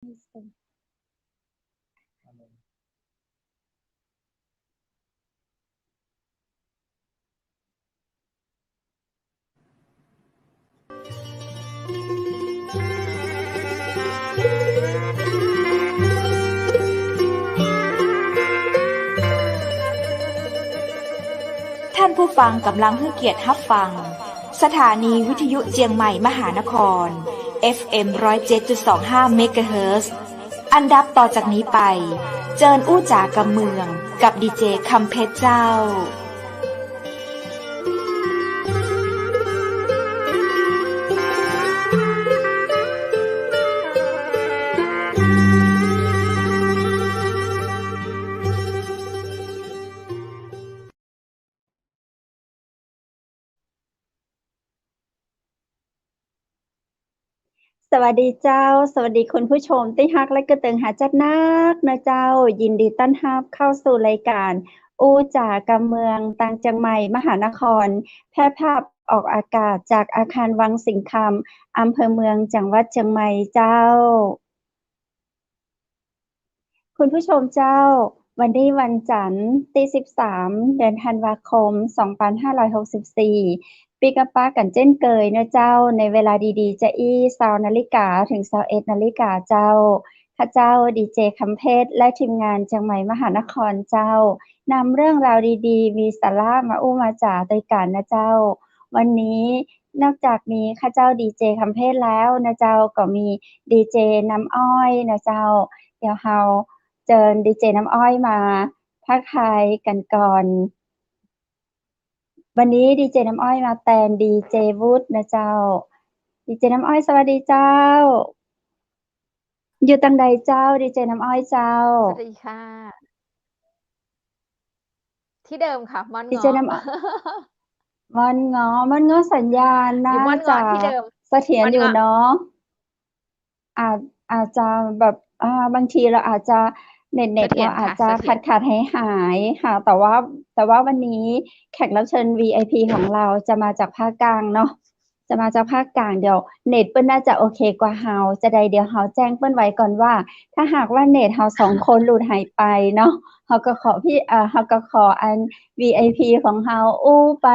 ท่านผู้ฟังกำลังให้เกียรติรับฟังสถานีวิทยุเจียงใหม่มหานคร FM 107.25 เมกะเฮิรตซ์อันดับต่อจากนี้ไปเจิญอู้จ๋ากำเมืองกับดีเจคำเพชรเจ้าสวัสดีเจ้าสวัสดีคุณผู้ชมที่ฮักและกระเติงหาจัดนักนะเจ้ายินดีต้อนรับเข้าสู่รายการอู้จ๋ากำเมืองต่างจังใหม่มหานครแพร่ภาพออกอากาศจากอาคารวังสิงห์คำอำเภอเมืองจังหวัดเชียงใหม่เจ้าคุณผู้ชมเจ้าวันนี้วันจันทร์ที่13เดือนธันวาคม2564ปีกับป้ากันเจ้นเกยนะเจ้าในเวลาดีๆจะอี้20 นาฬิกาถึง21 นาฬิกาเจ้าข้าเจ้าดีเจคำเพชรและทีมงานเชียงใหม่มหานครเจ้านำเรื่องราวดีๆมีสาระมาอู้มาจ๋าโดยกันนะเจ้าวันนี้นอกจากมีข้าเจ้าดีเจคำเพชรแล้วนะเจ้าก็มีดีเจน้ำอ้อยนะเจ้าเดี๋ยวเราเชิญดีเจน้ำอ้อยมาทักทายกันก่อนวันนี้ดีเจน้ำอ้อยมาแทนดีเจวุฒินะเจ้าดีเจน้ำอ้อยสวัสดีเจ้าอยู่ตังใดเจ้าดีเจน้ำอ้อยเจ้าสวัสดีค่ะ ที่เดิมค่ะม่อนดีเงเจาะ น้ำมันง้อสัญญาณ อ น่า ยู่ม่อน จะ เงาะที่เดิม เสถียร ม่อน อยู่ เงาะ เนาะอาจจะแบบบางทีเราอาจจะเน็ต เสถีย เรา ร อาจ ค่ะ จะ เสถียร ขาดๆหายๆค่ะแต่ว่าวันนี้แขกรับเชิญ VIP ของเราจะมาจากภาคกลางเนาะจะมาจากภาคกลางเดี๋ยวเน็ตเปิ้นน่าจะโอเคกว่าเราจะได้เดี๋ยวเราแจ้งเปิ้นไว้ก่อนว่าถ้าหากว่าเน็ตเรา2 คนหลุดหายไปเนาะเราก็ขออัน VIP ของเราอู้ไป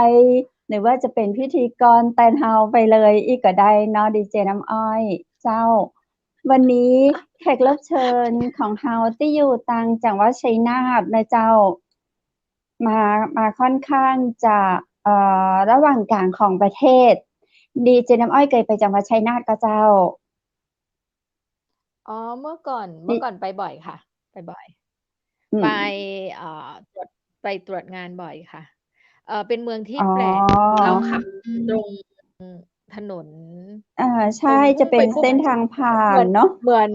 หรือว่าจะเป็นพิธีกรแทนเราไปเลยอีกก็ได้เนาะดีเจน้ำอ้อยเจ้าวันนี้แขกรับเชิญของเราที่อยู่ต่างจังหวัดชัยนาทนะเจ้ามาค่อนข้างจะระหว่างกลางของประเทศดีเจน้ำอ้อยเคยไปจังหวัดชัยนาทก็เจ้าอ๋อเมื่อก่อนไปบ่อยค่ะไปบ่อย อื ไป ม ไปตรวจงานบ่อยค่ะเป็นเมืองที่ อ๋อ แปลกเราขับตรงถนน ใช่จะเป็นเส้นทางผ่านเนาะ เหมือน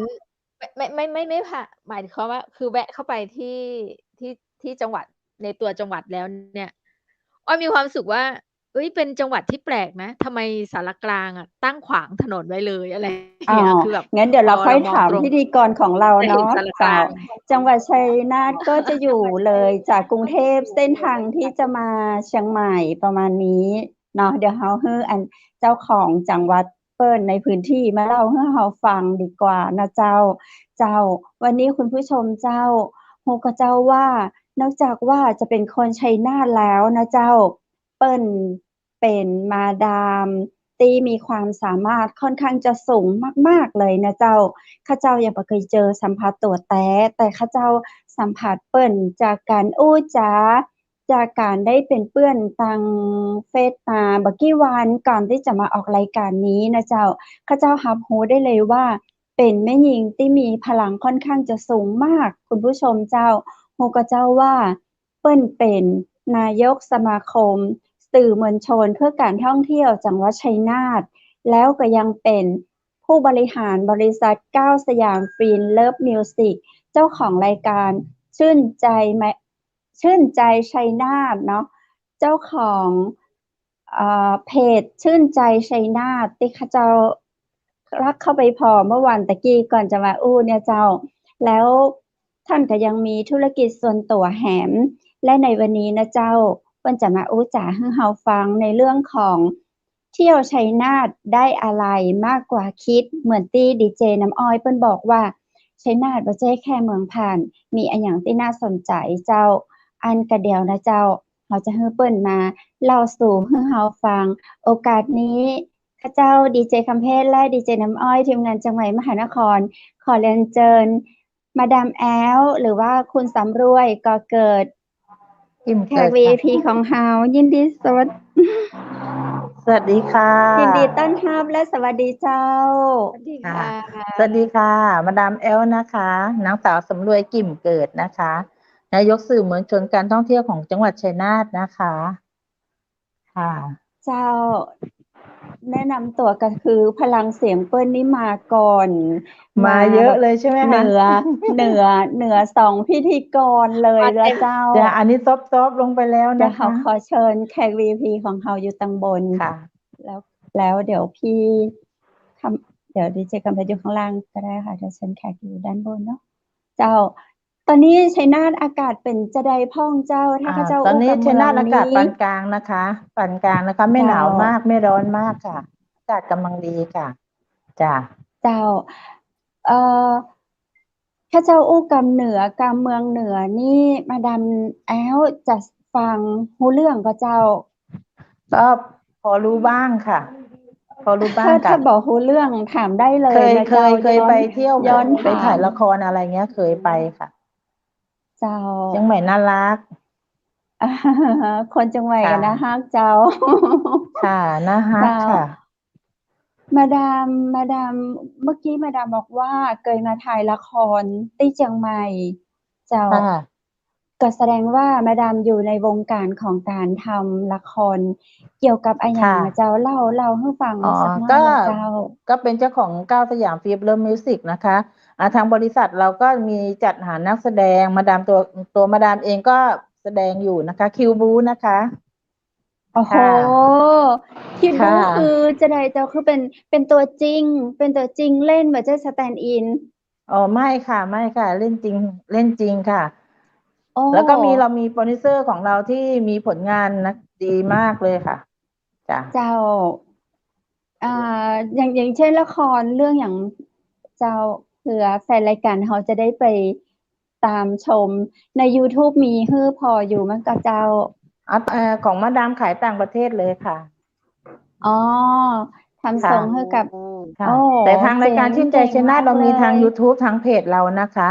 ไม่ผ่านหมายความว่าคือแวะเข้าไปที่จังหวัดในตัวจังหวัดแล้วเนี่ยอ้อยมีความรู้สึกว่าเฮ้ยเป็นจังหวัดที่แปลกนะทำไมศาลากลางอะตั้งขวางถนนไว้เลยอะไรอย่างเงี้ยคือแบบ งั้นเดี๋ยวเราค่อยถามพิธีกรของเรา จะเห็น เนาะ ศาลาก เจ้า ลาง จังหวัดชัยนาทก็จะอยู่เลยจากกรุงเทพเส้นทางที่จะมาเชียงใหม่ประมาณนี้เนาะเดี๋ยวเราให้อันเจ้าของจังหวัดเปิ้นในพื้นที่มาเล่าให้เราฟังดีกว่านะเจ้าวันนี้คุณผู้ชมเจ้าฮู้ก็เจ้าว่านอกจากว่าจะเป็นคนชัยนาทแล้วนะเจ้าเปิ้นเป็นมาดามที่มีความสามารถค่อนข้างจะสูงมากๆเลยนะเจ้าข้าเจ้ายังบ่เคยเจอสัมผัสตัวแต่ข้าเจ้าสัมผัสเปิ้นจากการอู้จ๋าจากการได้เป็นเพื่อนต่างเฟซมาบ่กี่วันก่อนที่จะมาออกรายการนี้นะเจ้าข้าเจ้ารับรู้ได้เลยว่าเป็นแม่หญิงที่มีพลังค่อนข้างจะสูงมากคุณผู้ชมเจ้าฮู้ก็เจ้าว่าเปิ้นเป็นนายกสมาคมสื่อมวลชนเพื่อการท่องเที่ยวจังหวัดชัยนาทแล้วก็ยังเป็นผู้บริหารบริษัท9สยามฟินเลิฟมิวสิกเจ้าของรายการชื่นใจชัยนาทเนาะเจ้าของเพจชื่นใจชัยนาทที่ข้าเจ้ารักเข้าไปพอเมื่อวันตะกี้ก่อนจะมาอู้เนี่ยเจ้าแล้วท่านก็ยังมีธุรกิจส่วนตัวแหมและในวันนี้นะเจ้าเปิ้นจะมาอู้จ๋าให้เราฟังในเรื่องของเที่ยวชัยนาทได้อะไรมากกว่าคิดเหมือนที่ดีเจน้ำอ้อยเปิ้นบอกว่า ชัยนาทบ่ใช่แค่เมืองผ่าน มีอันหยังที่น่าสนใจเจ้า อันกะเดียวนะเจ้าเราจะให้เปิ้นมาเล่าสู่ให้เราฟัง โอกาสนี้ข้าเจ้าดีเจคำเพชรและดีเจน้ำอ้อยทีมงานจังหวัดมหานคร ขอเรียนเชิญมาดามแอลหรือว่าคุณสำรวยก่อเกิด อิ่ม แข เกิ ก ดค่ะ VIP ของเฮายินดีสวัสดีค่ะ ยินดีต้อนรับและสวัสดีเจ้า สวัสดี ค่ะ ค่ะ สวัสดีค่ะ มาดามแอลนะคะนางสาวสำรวยกิ่มเกิดนะคะ นายกสื่อมวลชนการท่องเที่ยวของจังหวัดชัยนาทนะคะ ค่ะ เจ้า แนะนำตัวก็คือพลังเสียงเปิ้ลนี่มาก่อน มาเยอะเลยใช่ไหม เห คะ นือสองพิธีกรเลย มา ละ เต็ม เจ้า จะอันนี้ซบลงไปแล้ว เดี๋ยว นะ เขา คะ ขอเชิญแขก VIP ของเราอยู่ตังบน ค่ะ แล้วเดี๋ยวพี่เดี๋ยวดีเจกำเพชรอยู่ข้างล่างก็ได้ค่ะเดี๋ยวเชิญแขกอยู่ด้านบนเนาะเจ้า ตอนนี้ชัยนาทอากาศเป็นจะใดพ่องเจ้า ถ้าข้าเจ้า ตอนนี้ อู้กับ ชัยนาท เมื อา อง กาศ นี้ ปานกลางนะคะ ปานกลางนะคะ ไม่หนาว เจ้าม มากไม่ร้อนมากค่ะ อากาศกำลังดีค่ะ จ้ะ เจ้า เอ่อข้าเจ้าอู้กับเหนือกับเมืองเหนือนี่มาดามแอลจะฟังรู้เรื่องก็เจ้า ก็พอรู้บ้างค่ะ พอรู้บ้าง ถ้า ค่ะ บอกรู้เรื่องถามได้เล เค ย ย นะ เค เจ้าย เคยไปเที่ยว ย้อน ไป ถา ถ่าย ม ละครอะไรเงี้ย เคยไปค่ะ เจ้า เชียงใหม่น่ารัก คนจังหวัด ค่ะ กันนะฮักเจ้า ค่ะน่าฮัก เจ้า ค่ะ มาดามเมื่อกี้มาดามบอกว่าเคยมาถ่ายละครที่เชียงใหม่ เจ้า ค่ะ ก็แสดงว่ามาดามอยู่ในวงการของการทำละครเกี่ยวกับอะหยัง ค่ะ อะเจ้า เล่าให้ฟัง อ๋อ สักหน่ ก็ อยนะเจ้า ก็เป็นเจ้าของก้าวสยามฟิล์มเริ่มมิวสิกนะคะ ทางบริษัทเราก็มีจัดหานักแสดง มาดามตัวมาดามเองก็แสดงอยู่นะคะ คิวบูนะคะ โอ้โฮ ค่ะ คิด ค่ ดู ะ คือจะได้เจ้าคือเป็นตัวจริง เป็นตัวจริงเล่นบ่ใช่ stand in อ๋อ ไม่ค่ะ ไม่ค่ะ เล่นจริง เล่นจริงค่ะ โอ้ แล้วก็เรามีโปรดิวเซอร์ของเราที่มีผลงานนะดีมากเลยค่ะ จ้ะ เจ้า อย่างเช่นละครเรื่องหยังเจ้า เผื่อแฟนรายการเราจะได้ไปตามชม ในยูทูบมีฮื้อพออยู่มั้งก็เจ้า ของมาดามขายต่างประเทศเลยค่ะ อ๋อ ทำส่งให้กับ ค่ะ โอ้ แต่ทางรายการชื่นใจชัยนาทเรามีทาง เจ๋งมากเลย ยูทูบทางเพจเรานะคะ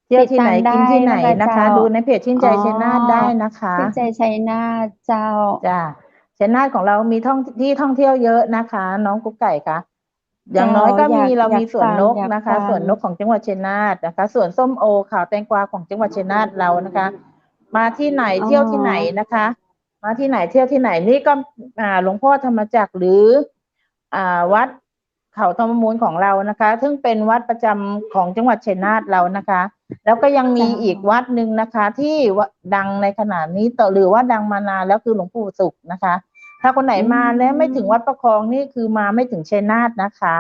เที่ยวที่ไหน ติดตาม กินที่ไหน ได้ นะ นะคะ คะ เจ้า ดูในเพจชื่นใจชัยนาทได้นะคะ ชื่นใจชัยนาทเจ้า จ้ะชัยนาทของเรามีที่ท่องเที่ยวเยอะนะคะ น้องกุ๊กไก่คะ อย่างน้อยก็ เจ้า เรา อยาก มีสวนนก อยาก นะคะ ฟัง สวนนกของจังหวัดชัยนาทนะคะ สวนส้มโอขาวแตงกวาของจังหวัดชัยนาทเรานะคะ มาที่ไหน อ๋อ เที่ยวที่ไหนนะคะ มาที่ไหนเที่ยวที่ไหนนี่ก็หลวงพ่อธรรมจักรหรือวัดเขาธรรมมูลของเรานะคะ ซึ่งเป็นวัดประจำของจังหวัดชัยนาทเรานะคะ แล้วก็ยังมีอีกวัดหนึ่งนะคะ ที่ดังในขณะนี้หรือว่าดังมานานแล้วคือหลวงปู่ศุกร์นะคะ ถ้าคนไหนมาแล้วไม่ถึงวัดประคองนี่คือมาไม่ถึงชัยนาทนะคะ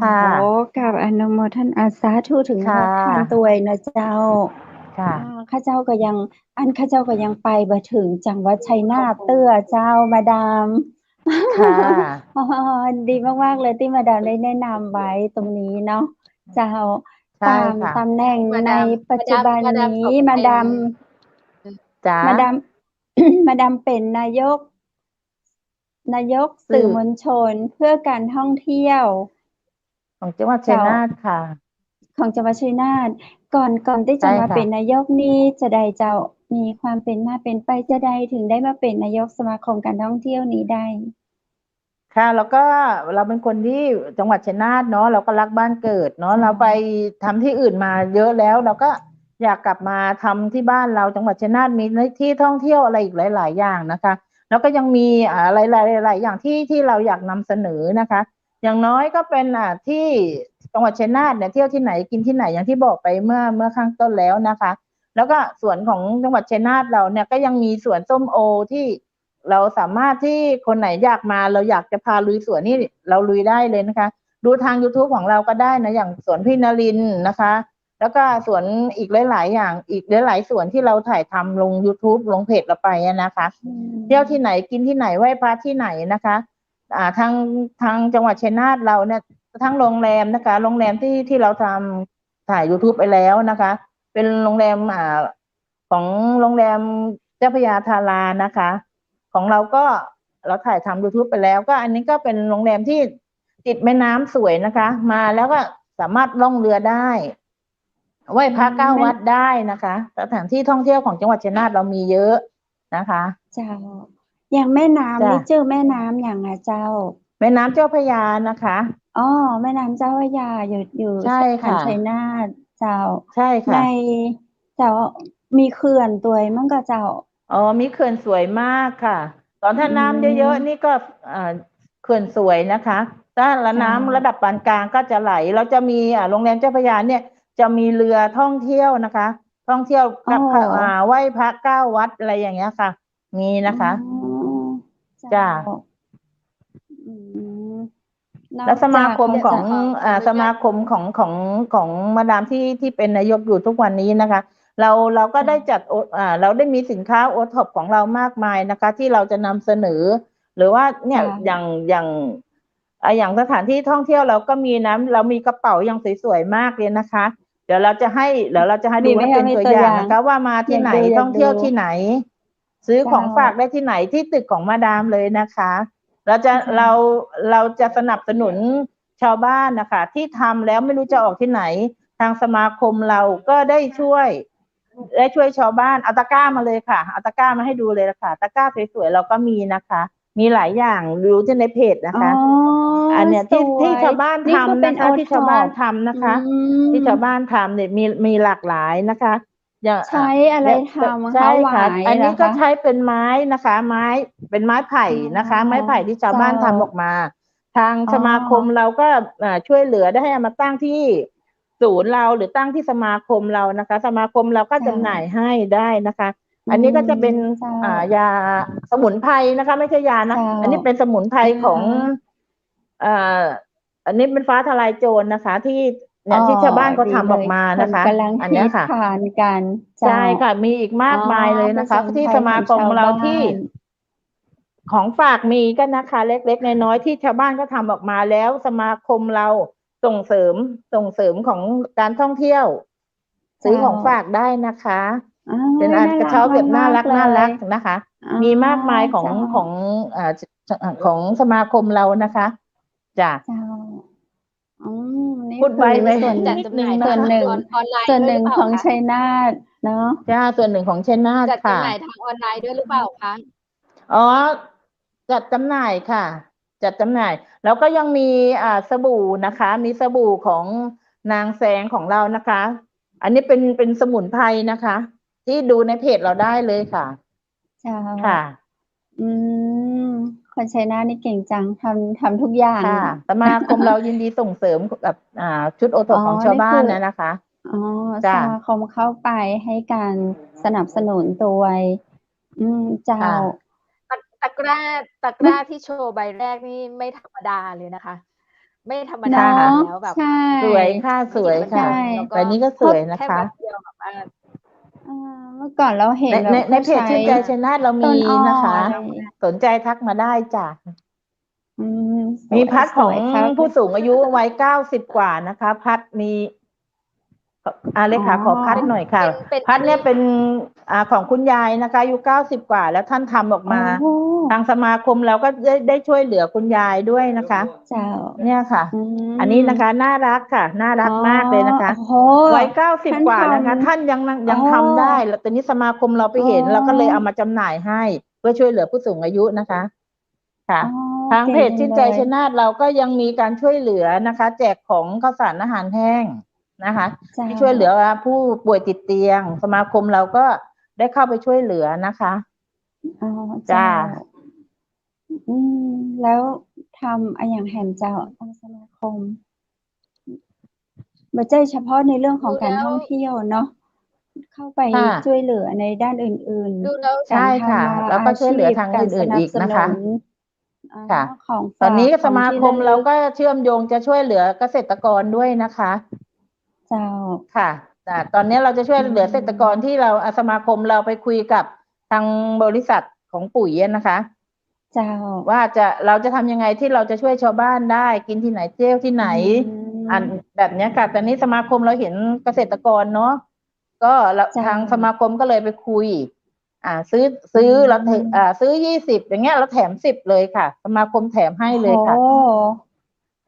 ค่ะ โอ้กับอนุโมทนาสาธุถึง ค่ะ ท่านตัวยนะเจ้า ค่ะ ข้าเจ้าก็ยังไปบ่ถึงจังหวัดชัยนาทเตื้อเจ้ามาดาม ค่ะ ดีมากๆเลยที่มาดามได้แนะนำไว้ตรงนี้เนาะเจ้า ใช่ค่ะ ตำแหน่ง มา ใน ดาม ปัจจุบัน มาดาม นี้ ขอ มาดาม จ้า มาดาม มาดามเป็นนายกสื่อมวลชนเพื่อการท่องเที่ยว ของจังหวัดชัยนาทค่ะ ของจังหวัดชัยนาทก่อนที่จะ ใช่ มา ค่ะ เป็นนายกนี่จะได้เจ้ามีความเป็นมาเป็นไปจะได้ถึงได้มาเป็นนายกสมาคมการท่องเที่ยวนี้ได้ ค่ะแล้วก็เราเป็นคนที่จังหวัดชัยนาทเนาะเราก็รักบ้านเกิดเนาะ ใช่ เราไปทำที่อื่นมาเยอะแล้ว เราก็อยากกลับมาทำที่บ้านเราจังหวัดชัยนาทมีที่ท่องเที่ยวอะไรอีกหลาย ๆ อย่างนะคะ แล้วก็ยังมีอะไรหลายๆอย่างที่เราอยากนำเสนอนะคะ อย่างน้อยก็เป็นที่จังหวัดชัยนาทเนี่ยเที่ยวที่ไหนกินที่ไหนอย่างที่บอกไปเมื่อข้างต้นแล้วนะคะ แล้วก็สวนของจังหวัดชัยนาทเราเนี่ยก็ยังมีสวนส้มโอที่เราสามารถที่คนไหนอยากมาเราอยากจะพาลุยสวนนี่เราลุยได้เลยนะคะ ดูทาง YouTube ของเราก็ได้นะอย่างสวนพี่นรินทร์นะคะ แล้วก็สวนอีกหลายๆอย่างอีกหลายๆสวนที่เราถ่ายทำลง YouTube ลงเพจเราไปนะคะ เที่ยวที่ไหนกินที่ไหนไหว้พระที่ไหนนะคะทางจังหวัดชัยนาทเราเนี่ยทั้งโรงแรมนะคะโรงแรมที่เราท ถ่าย YouTube ไปแล้วนะคะ เป็นโรงแรมของโรงแรมเจ้าพระยาธารานะคะ ของเราก็เราถ่ายทำ YouTube ไปแล้ว ก็อันนี้ก็เป็นโรงแรมที่ติดแม่น้ำสวยนะคะ มาแล้วก็สามารถล่องเรือได้ไหว้พระเก้าวัดได้นะคะสถานที่ท่องเที่ยวของจังหวัดชัยนาทเรามีเยอะนะคะ เจ้า อย่างแม่น้ำ จ้ะ นี่เจอแม่น้ำอย่างเจ้า แม่น้ำเจ้าพระยานะคะ อ๋อแม่น้ำเจ้าพระยาอยู่ ใช่ ทาง ค่ะ ชัยนาทเจ้า ใช่ ใน ค่ะ เจ้ามีเขื่อนตัวมั้งก็เจ้า อ๋อมีเขื่อนสวยมากค่ะ ตอนถ้าน้ำเยอะๆนี่ก็เขื่อนสวยนะคะ ถ้าละน้ำระดับปานกลางก็จะไหล เราจะมีโรงแรมเจ้าพระยาเนี่ยจะมีเรือท่องเที่ยวนะคะ ท่องเที่ยวกับ อ๋อ ไหว้พระเก้าวัดอะไรอย่างเงี้ยค่ะ มีนะคะ อ๋อ จ้ะ อืมนอก แล้วสมาคม จาก ของ ขออนุญาต สมาคมของมาดามที่เป็นนายกอยู่ทุกวันนี้นะคะ เราก็ได้จัดเราได้มีสินค้าโอท็อปของเรามากมายนะคะ ที่เราจะนำเสนอ หรือว่าเนี่ยอย่างสถานที่ท่องเที่ยวเราก็มีนะเรามีกระเป๋าอย่างสวยๆมากเลยนะคะ เดี๋ยวเราจะให้ดูให้เป็นตัวอย่างนะคะ ว่ามาที่ไหนท่องเที่ยวที่ไหน ซื้อของฝากได้ที่ไหนที่ตึกของมาดามเลยนะคะเราจะสนับสนุนชาวบ้านนะคะ ที่ทำแล้วไม่รู้จะออกที่ไหน ทางสมาคมเราก็ได้ช่วยชาวบ้านเอาตะกร้ามาเลยค่ะเอาตะกร้ามาให้ดูเลยค่ะตะกร้าสวยๆเราก็มีนะคะ มีหลายอย่างดูที่ในเพจนะคะ อันเนี้ยที่ชาวบ้านทำนะคะที่ชาวบ้านทำนะคะ ที่ชาวบ้านทำเนี่ยมีหลากหลายนะคะอย่าง ใช้อะไรทำ ใช่ คะหวา ค่ะ ย อันนี้ เหร ก็ คะ ใช้เป็นไม้นะคะเป็นไม้ไผ่นะคะ อ๋อ ไม้ไผ่ที่ชาวบ้าน เจ้า ทำออกมา ทาง อ๋อ สมาคมเราก็ช่วยเหลือได้ให้เอามาตั้งที่ศูนย์เราหรือตั้งที่สมาคมเรานะคะ สมาคมเราก็จำหน่ายให้ได้นะคะ อันนี้ก็จะเป็น เจ้า ยาสมุนไพรนะคะ ไม่ใช่ยานะ เจ้า อันนี้เป็นสมุนไพรของอันนี้เป็นฟ้าทลายโจรนะคะ ที่เนี่ยที่ชาวบ้านเขาทำออกมานะคะ กำลัง อัน ฮิ เนี้ย ต ค่ะ ทานกันเจ้า ใช่ค่ะ มีอีกมากมายเลยนะคะ เป็นสมุนไพร ที่สมาคม ของชาว เรา บ้าน ที่ของฝากมีก็นะคะ เล็กๆน้อยๆที่ชาวบ้านก็ทำออกมาแล้วสมาคมเราส่งเสริมของการท่องเที่ยว ซื้อของฝากได้นะคะ เป็นอันกระเช้าแบบน่ารักนะคะ มีมากมายของสมาคมเรานะคะจ้ะ เจ้านี่ พูดไวไป คือส่วน จัดจำหน่าย ส่วนหนึ่ง ออนไลน์ ส่วน ด้วย หนึ่ง รือเปล่า ของ คะ ชัยนาทเนาะ จ้าส่วนหนึ่งของชัยนาท จัด ค่ะ จำหน่ายทางออนไลน์ด้วยหรือเปล่าคะ อ๋อจัดจำหน่ายค่ะ จัดจำหน่าย แล้วก็ยังมีสบู่นะคะ มีสบู่ของนางแสงของเรานะคะ อันนี้เป็นสมุนไพรนะคะ ที่ดูในเพจเราได้เลยค่ะ เจ้า ค่ะ คนชัยนาทนี่เก่งจังทำทุกอย่าง ค่ะสมาคมเรายินดีส่งเสริมกับชุดโอท็อปของชาวบ้านนะคะ อ๋อ จ้ะ สมาคมเข้าไปให้การสนับสนุนตัวเจ้า ค่ะ ตะกร้าที่โชว์ใบแรกนี่ไม่ธรรมดาเลยนะคะ ไม่ธรรมดา เนาะ แล้วแบบ ใช่ สวยค่ะสวยค่ะ ใช่ แล้วก็ แบบนี้ก็สวยนะ แค่ คะ แป๊บเดียวแบบว่า เมื่อก่อนเราเห็นแบบ ในเพจชื่นใจชัยนาทเรา ต้ มี นอ้อ นะคะ อะไร สนใจทักมาได้จ้ะ สวย มีพัดของ สวยครับ ผู้สูงอายุวัย90 กว่านะคะ พัดมีเลยค่ะ ขอพัดหน่อยค่ะ เป็น พัดเนี่ยเป็นของคุณยายนะคะอายุ90 กว่า แล้วท่านทำออกมา โอ้ ทางสมาคมเราก็ได้ช่วยเหลือคุณยายด้วยนะคะ เจ้า เนี่ยค่ะ ม อันนี้นะคะน่ารักค่ะ น่ารักมากเลยนะคะ โอ้โห วัย90 กว่านะคะ ท่านทำ ท่านยัง อ๋อ ทำได้แล้วแต่นี้สมาคมเราไปเห็น อ๋อ เราก็เลยเอามาจำหน่ายให้ เพื่อช่วยเหลือผู้สูงอายุนะคะ ค่ะ อ๋อ ทางเพจ ก่ ชื่นใจ เลย ชัยนาทเราก็ยังมีการช่วยเหลือนะคะ แจกของข้าวสารอาหารแห้งนะคะ เจ้า ที่ช่วยเหลือผู้ป่วยติดเตียง สมาคมเราก็ได้เข้าไปช่วยเหลือนะคะ อ๋อ จ้า แล้วทำอย่างแหมเจ้าทางสมาคมไม่ใช่เฉพาะในเรื่องของการ ดูแล้ว ท่องเที่ยวเนาะเข้าไป ค่ะ ช่วยเหลือในด้านอื่น ดูแล้ว ๆ การ ใช่ค่ะ ทำ แล้วก็ช่วยเหลือทางอื่นๆอีกนะคะ ค่ะ ของ ตอนนี้ ฝาก สมาคม ของที่ะลึ เราก็เชื่อมโยงจะช่วยเหลือเกษตรกรด้วยนะคะ เจ้า ค่ะแต่ตอนนี้เราจะช่วยเหลือเกษตรกรที่เราสมาคมเราไปคุยกับทางบริษัทของปุ๋ยนะคะ เจ้า ว่าเราจะทำยังไงที่เราจะช่วยชาวบ้านได้ กินที่ไหนเที่ยวที่ไหน อันแบบเนี้ยค่ะแต่นี้สมาคมเราเห็นเกษตรกรเนาะก็ทางสมาคมก็เลยไปคุยซื้อแล้วซื้อ20อย่างเงี้ยเราแถม10เลยค่ะสมาคมแถมให้เลยค่ะ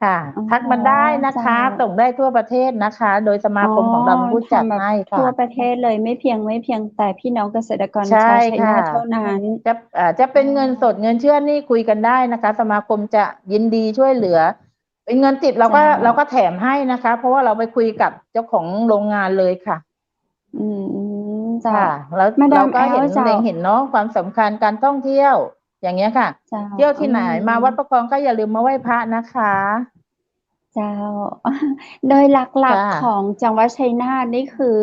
ค่ะทักมาได้นะคะส่งได้ทั่วประเทศนะคะ โดยสมาคมของเราเป็นผู้จัดให้ค่ะทั่วประเทศเลยไม่เพียงแต่พี่น้องเกษตรกร ใช่ ชาวชัย ค่ะ นาทเท่านั้น จะเป็นเงินสดเงินเชื่อนี่คุยกันได้นะคะ สมาคมจะยินดีช่วยเหลือ เป็นเงินติดเราก็แถมให้นะคะ เพราะว่าเราไปคุยกับเจ้าของโรงงานเลยค่ะค่ะแล้วเราก็เห็นเนาะความสำคัญการท่องเที่ยวอย่างเงี้ยค่ะเที่ยวที่ไหนมาวัดประคองก็อย่าลืมมาไหว้พระนะคะเจ้า โดยหลักๆของจังหวัดชัยนาทนี่คือ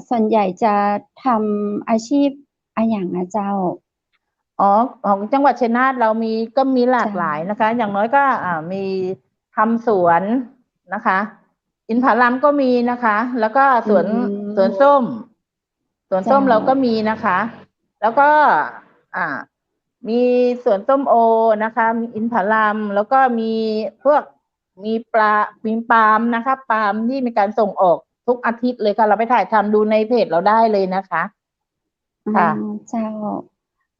ส่วนใหญ่จะทำอาชีพอย่างนะเจ้าของจังหวัดชัยนาทเราก็มีหลากหลายนะคะ อย่างน้อยก็มีทำสวนนะคะอินทผลัมก็มีนะคะ แล้วก็สวนส้มเราก็มีนะคะ แล้วก็มีสวนส้มโอนะคะมีอินทผลัมแล้วก็มีพวกมีปาล์มนะคะปาล์มที่มีการส่งออกทุกอาทิตย์เลยค่ะเราไปถ่ายทำดูในเพจเราได้เลยนะคะค่ะเจ้า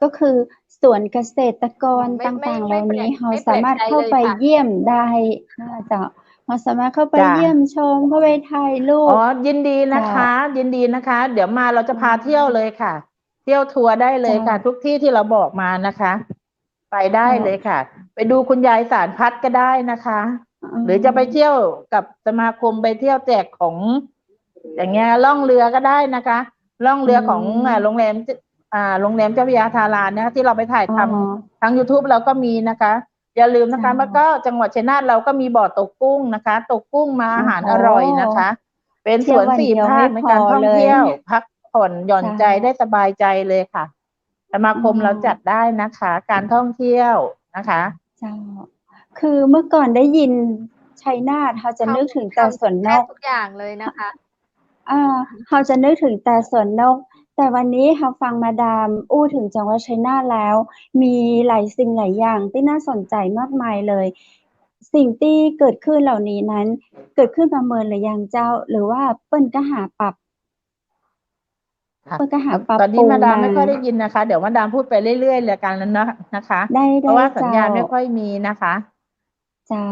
ก็คือส่วนเกษตรกรต่างๆเหล่านี้เราสามารถเข้าไปเยี่ยมได้เจ้าเราสามารถเข้าไปเยี่ยมชมเข้าไปถ่ายรูปยินดีนะคะยินดีนะคะ เดี๋ยวมาเราจะพาเที่ยวเลยค่ะเที่ยวทัวร์ได้เลยค่ะทุกที่ที่เราบอกมานะคะไปได้เลยค่ะไปดูคุณยายสารพัดก็ได้นะคะหรือจะไปเที่ยวกับสมาคมไปเที่ยวแจกของอย่างเงี้ยล่องเรือก็ได้นะคะล่องเรือของโรงแรมเจ้าพระยาธาราเนี่ยที่เราไปถ่ายทำทาง YouTube เราก็มีนะคะอย่าลืมนะคะแล้วก็จังหวัดชัยนาทเราก็มีบ่อตกกุ้งนะคะตกกุ้งมาอาหารอร่อยนะคะเป็นสวน4 ภาคในการท่องเที่ยวพักผ่อนหย่อนใจได้สบายใจเลยค่ะสมาคมเราจัดได้นะคะการท่องเที่ยวนะคะคือเมื่อก่อนได้ยินชัยนาทเขาจะนึกถึงแต่สวนนกทุกอย่างเลยนะคะเขาจะนึกถึงแต่สวนนกแต่วันนี้เราฟังมาดามอู้ถึงจังหวัดชัยนาทแล้วมีหลายสิ่งหลายอย่างที่น่าสนใจมากมายเลยสิ่งที่เกิดขึ้นเหล่านี้นั้นเกิดขึ้นประเมินหรือยังเจ้าหรือว่าเปิ้นก็หาปรับตอนนี้มาดามไม่ค่อยได้ยินนะคะเดี๋ยวมาดามพูดไปเรื่อยๆเลยกันแล้วนะคะเพราะว่าสัญญาณไม่ค่อยมีนะคะเจ้า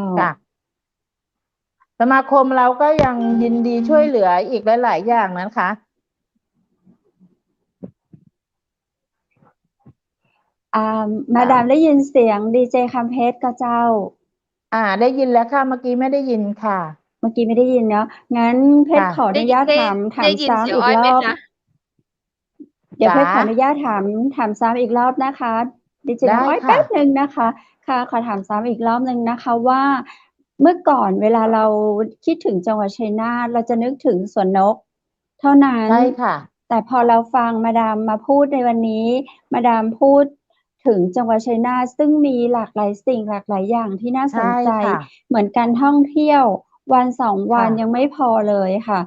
สมาคมเราก็ยังยินดีช่วยเหลืออีกหลายๆอย่างนะคะมาดามได้ยินเสียงดีเจคำเพชรก็เจ้าได้ยินแล้วค่ะเมื่อกี้ไม่ได้ยินค่ะเมื่อกี้ไม่ได้ยินเนาะงั้นเพชรขออนุญาตถามซ้ำอีกรอบเดี๋ยวเพชรขออนุญาตถามซ้ำอีกรอบนะคะดีเจน้ำอ้อยแป๊บนึงนะคะค่ะขอถามซ้ำอีกรอบนึงนะคะว่าเมื่อก่อนเวลาเราคิดถึงจังหวัดชัยนาทเราจะนึกถึงสวนนกเท่านั้นใช่ค่ะแต่พอเราฟังมาดามมาพูดในวันนี้มาดามพูดถึงจังหวัดชัยนาทซึ่งมีหลากหลายสิ่งหลากหลายอย่างที่น่าสนใจเหมือนการท่องเที่ยววัน2 วันยังไม่พอเลยค่ะ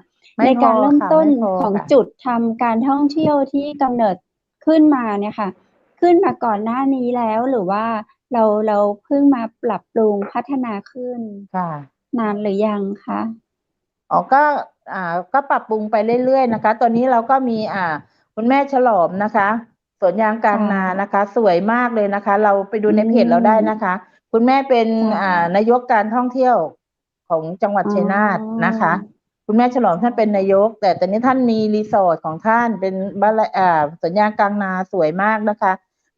ในการเริ่มต้นของจุดทำการท่องเที่ยวที่กำเนิดขึ้นมาเนี่ยค่ะขึ้นมาก่อนหน้านี้แล้วหรือว่าเราเพิ่งมาปรับปรุงพัฒนาขึ้นนานหรือยังคะก็ปรับปรุงไปเรื่อยๆนะคะตอนนี้เราก็มีคุณแม่ฉลอมนะคะสวนยางกลางนานะคะสวยมากเลยนะคะเราไปดูในเพจเราได้นะคะคุณแม่เป็นนายกการท่องเที่ยวของจังหวัดชัยนาทนะคะคุณแม่ฉลอมท่านเป็นนายกแต่ตอนนี้ท่านมีรีสอร์ทของท่านเป็นบ้านสวนยางกลางนาสวยมากนะคะ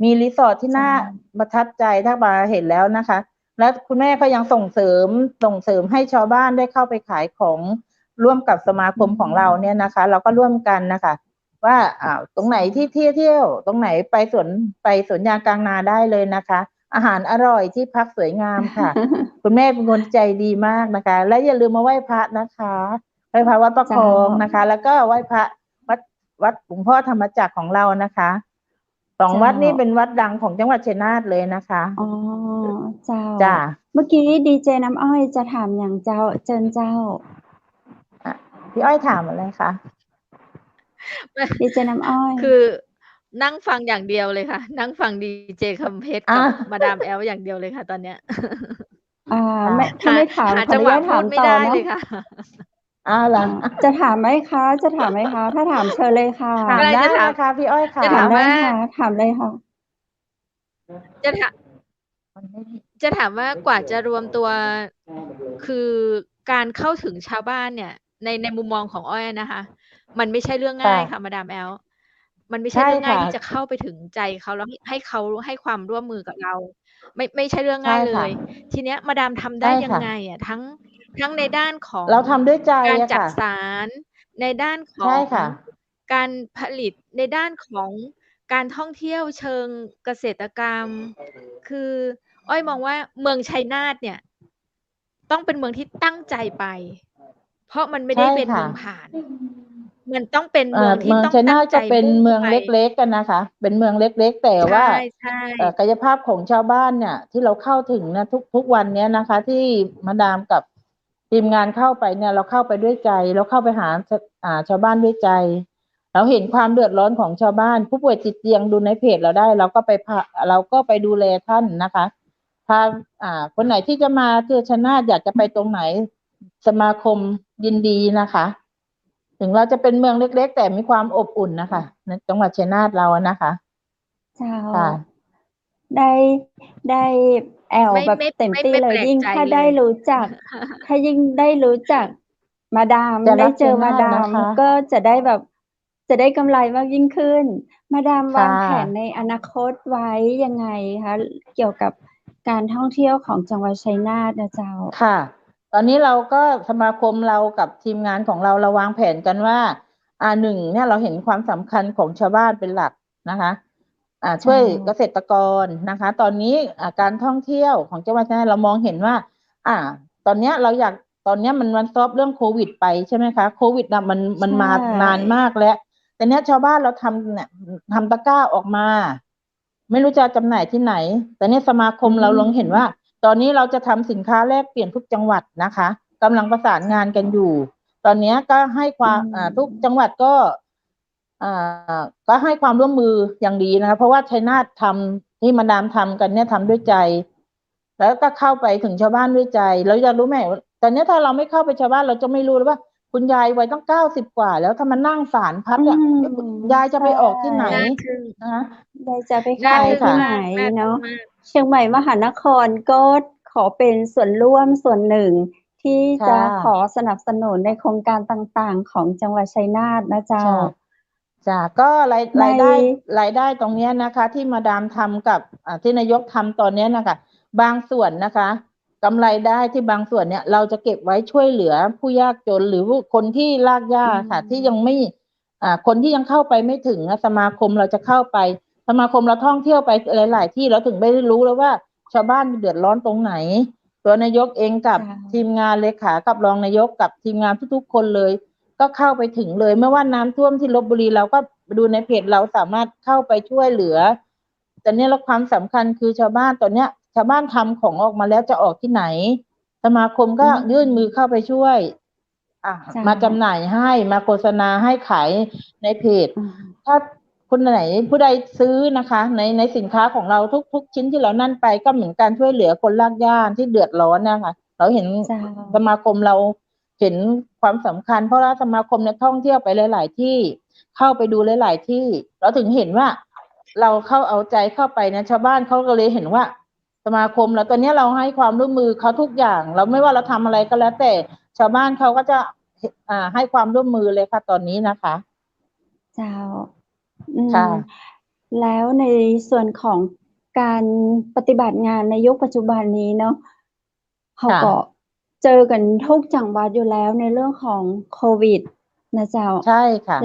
มีรีสอร์ทที่น่าประทับใจถ้ามาเห็นแล้วนะคะและคุณแม่ก็ยังส่งเสริมให้ชาวบ้านได้เข้าไปขายของร่วมกับสมาคมของเราเนี่ยนะคะเราก็ร่วมกันนะคะว่าตรงไหนที่เที่ยวตรงไหนไปสวนยางกลางนาได้เลยนะคะอาหารอร่อยที่พักสวยงามค่ะ คุณแม่เป็นคนใจดีมากนะคะและอย่าลืมมาไหว้พระนะคะไหว้พระวัดประคองนะคะแล้วก็ไหว้พระวัดหลวงพ่อธรรมจักรของเรานะคะ2 วัดนี้เป็นวัดดังของจังหวัดชัยนาทเลยนะคะจ้าเมื่อกี้ดีเจน้ำอ้อยจะถามอย่างเจ้าเจิญเจ้าพี่อ้อยถามอะไรคะดีเจน้ำอ้อยคือนั่งฟังอย่างเดียวเลยค่ะนั่งฟังดีเจคำเพชรกับมาดามแอลอย่างเดียวเลยค่ะตอนเนี้ย ถ้าไม่ถาม หา ขอ จั อง นุ หวะ ญาต พู ถา ด ม ไม่ ต่อ ได้ เนาะ เลยค่ะ เหรอ จะถามไหมคะ จะถามไหมคะ ถ้าถามเชิญเลยค่ะ ถาม กำลัง ได้ จะถาม นะคะพี่อ้อย จะ ค่ะ ถา ถาม ม ได้ ว่า ค่ะ ถามเลยค่ะ จะถาม จะถามว่ากว่าจะรวมตัว คือการเข้าถึงชาวบ้านเนี่ย ในมุมมองของอ้อยอะนะคะ มันไม่ใช่เรื่อง ค่ะ ง่ายค่ะ มาดามแอล มันไม่ใช่ ใช่ เรื่อง ค ง่าย ่ะ ที่จะเข้าไปถึงใจเขาแล้วให้เขาให้ความร่วมมือกับเรา ไม่ใช่เรื่อง ใช่ ง่ายเล ค่ะ ย ทีเนี้ยมาดามทำ ใช ได้ยั ค่ ง ะ ไงอะ? ทั้งในด้านของ เราทำด้วยใจ การ อะ จั ค่ด ะ สาร ในด้านขใช่ อง ค่ะ การผลิต ในด้านของการท่องเที่ยวเชิงเกษตรกรรม คืออ้อยมองว่าเมืองชัยนาทเนี่ย ต้องเป็นเมืองที่ตั้งใจไป เพราะมันไม่ ใช ได้เป็น ค่ เมืองผ่าน มันต้องเป็น เเมืองที่ มือง ต้อง ชัย ตนั้าง ท ใจ ก็เป็น มุ่ง เมื เข้อง าไป เล็ก ๆ อะนะคะ เป็นเมืองเล็ก ๆ แต่ ใช ว่า ่ ๆ กายภาพของชาวบ้านเนี่ย ที่เราเข้าถึงนะ ทุกวันเนี้ยนะคะ ที่มาดามกับทีมงานเข้าไปเนี่ย เราเข้าไปด้วยใจ เราเข้าไปหา ชาวบ้านด้วยใจ เราเห็นความเดือดร้อนของชาวบ้าน ผู้ป่วยติดเตียง ดูในเพจเราได้ เราก็ไปดูแลท่านนะคะ ถ้า คนไหนที่จะมาที่ชัยนาท อยากจะไปตรงไหน สมาคมยินดีนะคะ ถึงเราจะเป็นเมืองเล็ก ๆ แต่มีความอบอุ่นน่ะค่ะ ในจังหวัดชัยนาทเราอะนะคะ เจ้า ค่ะ ได้ แอว ไม่ แบบ ไม่ เต็ม ไม่ ที่ ไม่ เล แป ย ลก ยิ่ง ใจ ถ้า เล ได้ ย รู้จัก ถ้ายิ่งได้รู้จักมาดาม จะ ได้ รัก เจ ชัย อ น มา าท ดา นะ ม คะ ก็จะได้แบบ จะได้กำไรมากยิ่งขึ้น มาดาม ค่ วางแผนในอนาคตไว้ยังไงคะ? เกี่ยวกับการท่องเที่ยวของจังหวัดชัยนาทนะเจ้า ค่ะ ตอนนี้เราก็ สมาคมเรากับทีมงานของเรา เราวางแผนกันว่า 1 เนี่ย เราเห็นความสำคัญของชาวบ้านเป็นหลักนะคะ เชจ่วยเก้า ษตรกรนะคะ ตอนนี้ การท่องเที่ยวของจังหวัดชัยนาท เรามองเห็นว่า ตอนเนี้ยเราอยาก ตอนเนี้ยมันซอฟต์เรื่องโควิดไป ใช่ไหมคะ โควิดน่ะมัน ใช มานานมาก่ แล้ว แต่เนี้ยชาวบ้านเราทำเนี่ย ทำตะกร้าออกมา ไม่รู้จะจำหน่ายที่ไหน แต่เนี่ยสมาคมเราเล็งเห็นว่า ตอนนี้เราจะทำสินค้าแลกเปลี่ยนทุกจังหวัดนะคะ กำลังประสานงานกันอยู่ ตอนเนี้ยก็ให้ความ ทุกจังหวัดก็ ก็ให้ความร่วมมืออย่างดีนะคะ เพราะว่าชัยนาททำ ที่มาดามทำกันเนี่ย ทำด้วยใจ แล้วก็เข้าไปถึงชาวบ้านด้วยใจ เราอยากรู้ไหมว่า ตอนเนี้ยถ้าเราไม่เข้าไปชาวบ้าน เราจะไม่รู้เลยว่า คุณยายวัยตั้ง 90 กว่าแล้ว ถ้ามานั่งสานพัดอะ ยายจะไปออกที่ไหน น่าทึ่ง นะคะ ยายจะไป น่า ขาย ทึ่ง ที่ไหน มาก น่าทึ่ เนาะ งมาก เชียงใหม่มหานครก็ขอเป็นส่วนร่วมส่วนหนึ่ง ที่ ค่ จะ ะ ขอสนับสนุนในโครงการต่าง ๆ ของจังหวัดชัยนาทนะเจ้า จ้ะ ก็ ใน รายได้ตรงเนี้ยนะคะ ที่มาดามทำกับ ที่นายกทำตอนเนี้ยน่ะค่ะ บางส่วนนะคะ กำไรได้ที่บางส่วนเนี่ย เราจะเก็บไว้ช่วยเหลือผู้ยากจน หรือคนที่รากหญ้าอะค่ะ ที่ยังไม่ คนที่ยังเข้าไปไม่ถึงอะ สมาคมเราจะเข้าไป สมาคมเราท่องเที่ยวไปหลาย ๆ ที่ เราถึงได้รู้แล้วว่า ชาวบ้านเดือดร้อนตรงไหน ตัวนายกเองกับ จ้ะ ทีมงานเลขา กับรองนายก กับทีมงานทุก ๆ คนเลย ก็เข้าไปถึงเลย ไม่ว่าน้ำท่วมที่ลพบุรี เราก็ดูในเพจ เราสามารถเข้าไปช่วยเหลือ แต่เนี่ยแล้วความสำคัญคือชาวบ้านตอนเนี้ย ชาวบ้านทำของออกมาแล้วจะออกที่ไหน สมาคมก็ยื่นมือเข้าไปช่วย จ้ะ มาจำหน่ายให้ มาโฆษณาให้ขายในเพจ ถ้าคนไหน ผู้ใดซื้อนะคะ ในสินค้าของเราทุก ๆ ชิ้นที่เรานั่นไป ก็เหมือนการช่วยเหลือคนรากหญ้าที่เดือดร้อนน่ะค่ะ เราเห็น เจ้า สมาคมเราเห็นความสำคัญ เพราะว่าสมาคมเนี่ยท่องเที่ยวไปหลาย ๆ ที่ เข้าไปดูหลาย ๆ ที่ เราถึงเห็นว่า เราเข้าเอาใจเข้าไปเนี่ย ชาวบ้านเขาก็เลยเห็นว่า สมาคมเรา ตอนเนี้ยเราให้ความร่วมมือเขาทุกอย่าง เราไม่ว่าเราทำอะไรก็แล้วแต่ ชาวบ้านเขาก็จะ ให้ความร่วมมือเลยค่ะตอนนี้นะคะ เจ้า ค่ะ แล้วในส่วนของการปฏิบัติงานในยุคปัจจุบันนี้เนาะ เขา ค่ะ ก็เจอกันทุกจังหวัดอยู่แล้วในเรื่องของโควิดนะเจ้า ใช่ค่ะ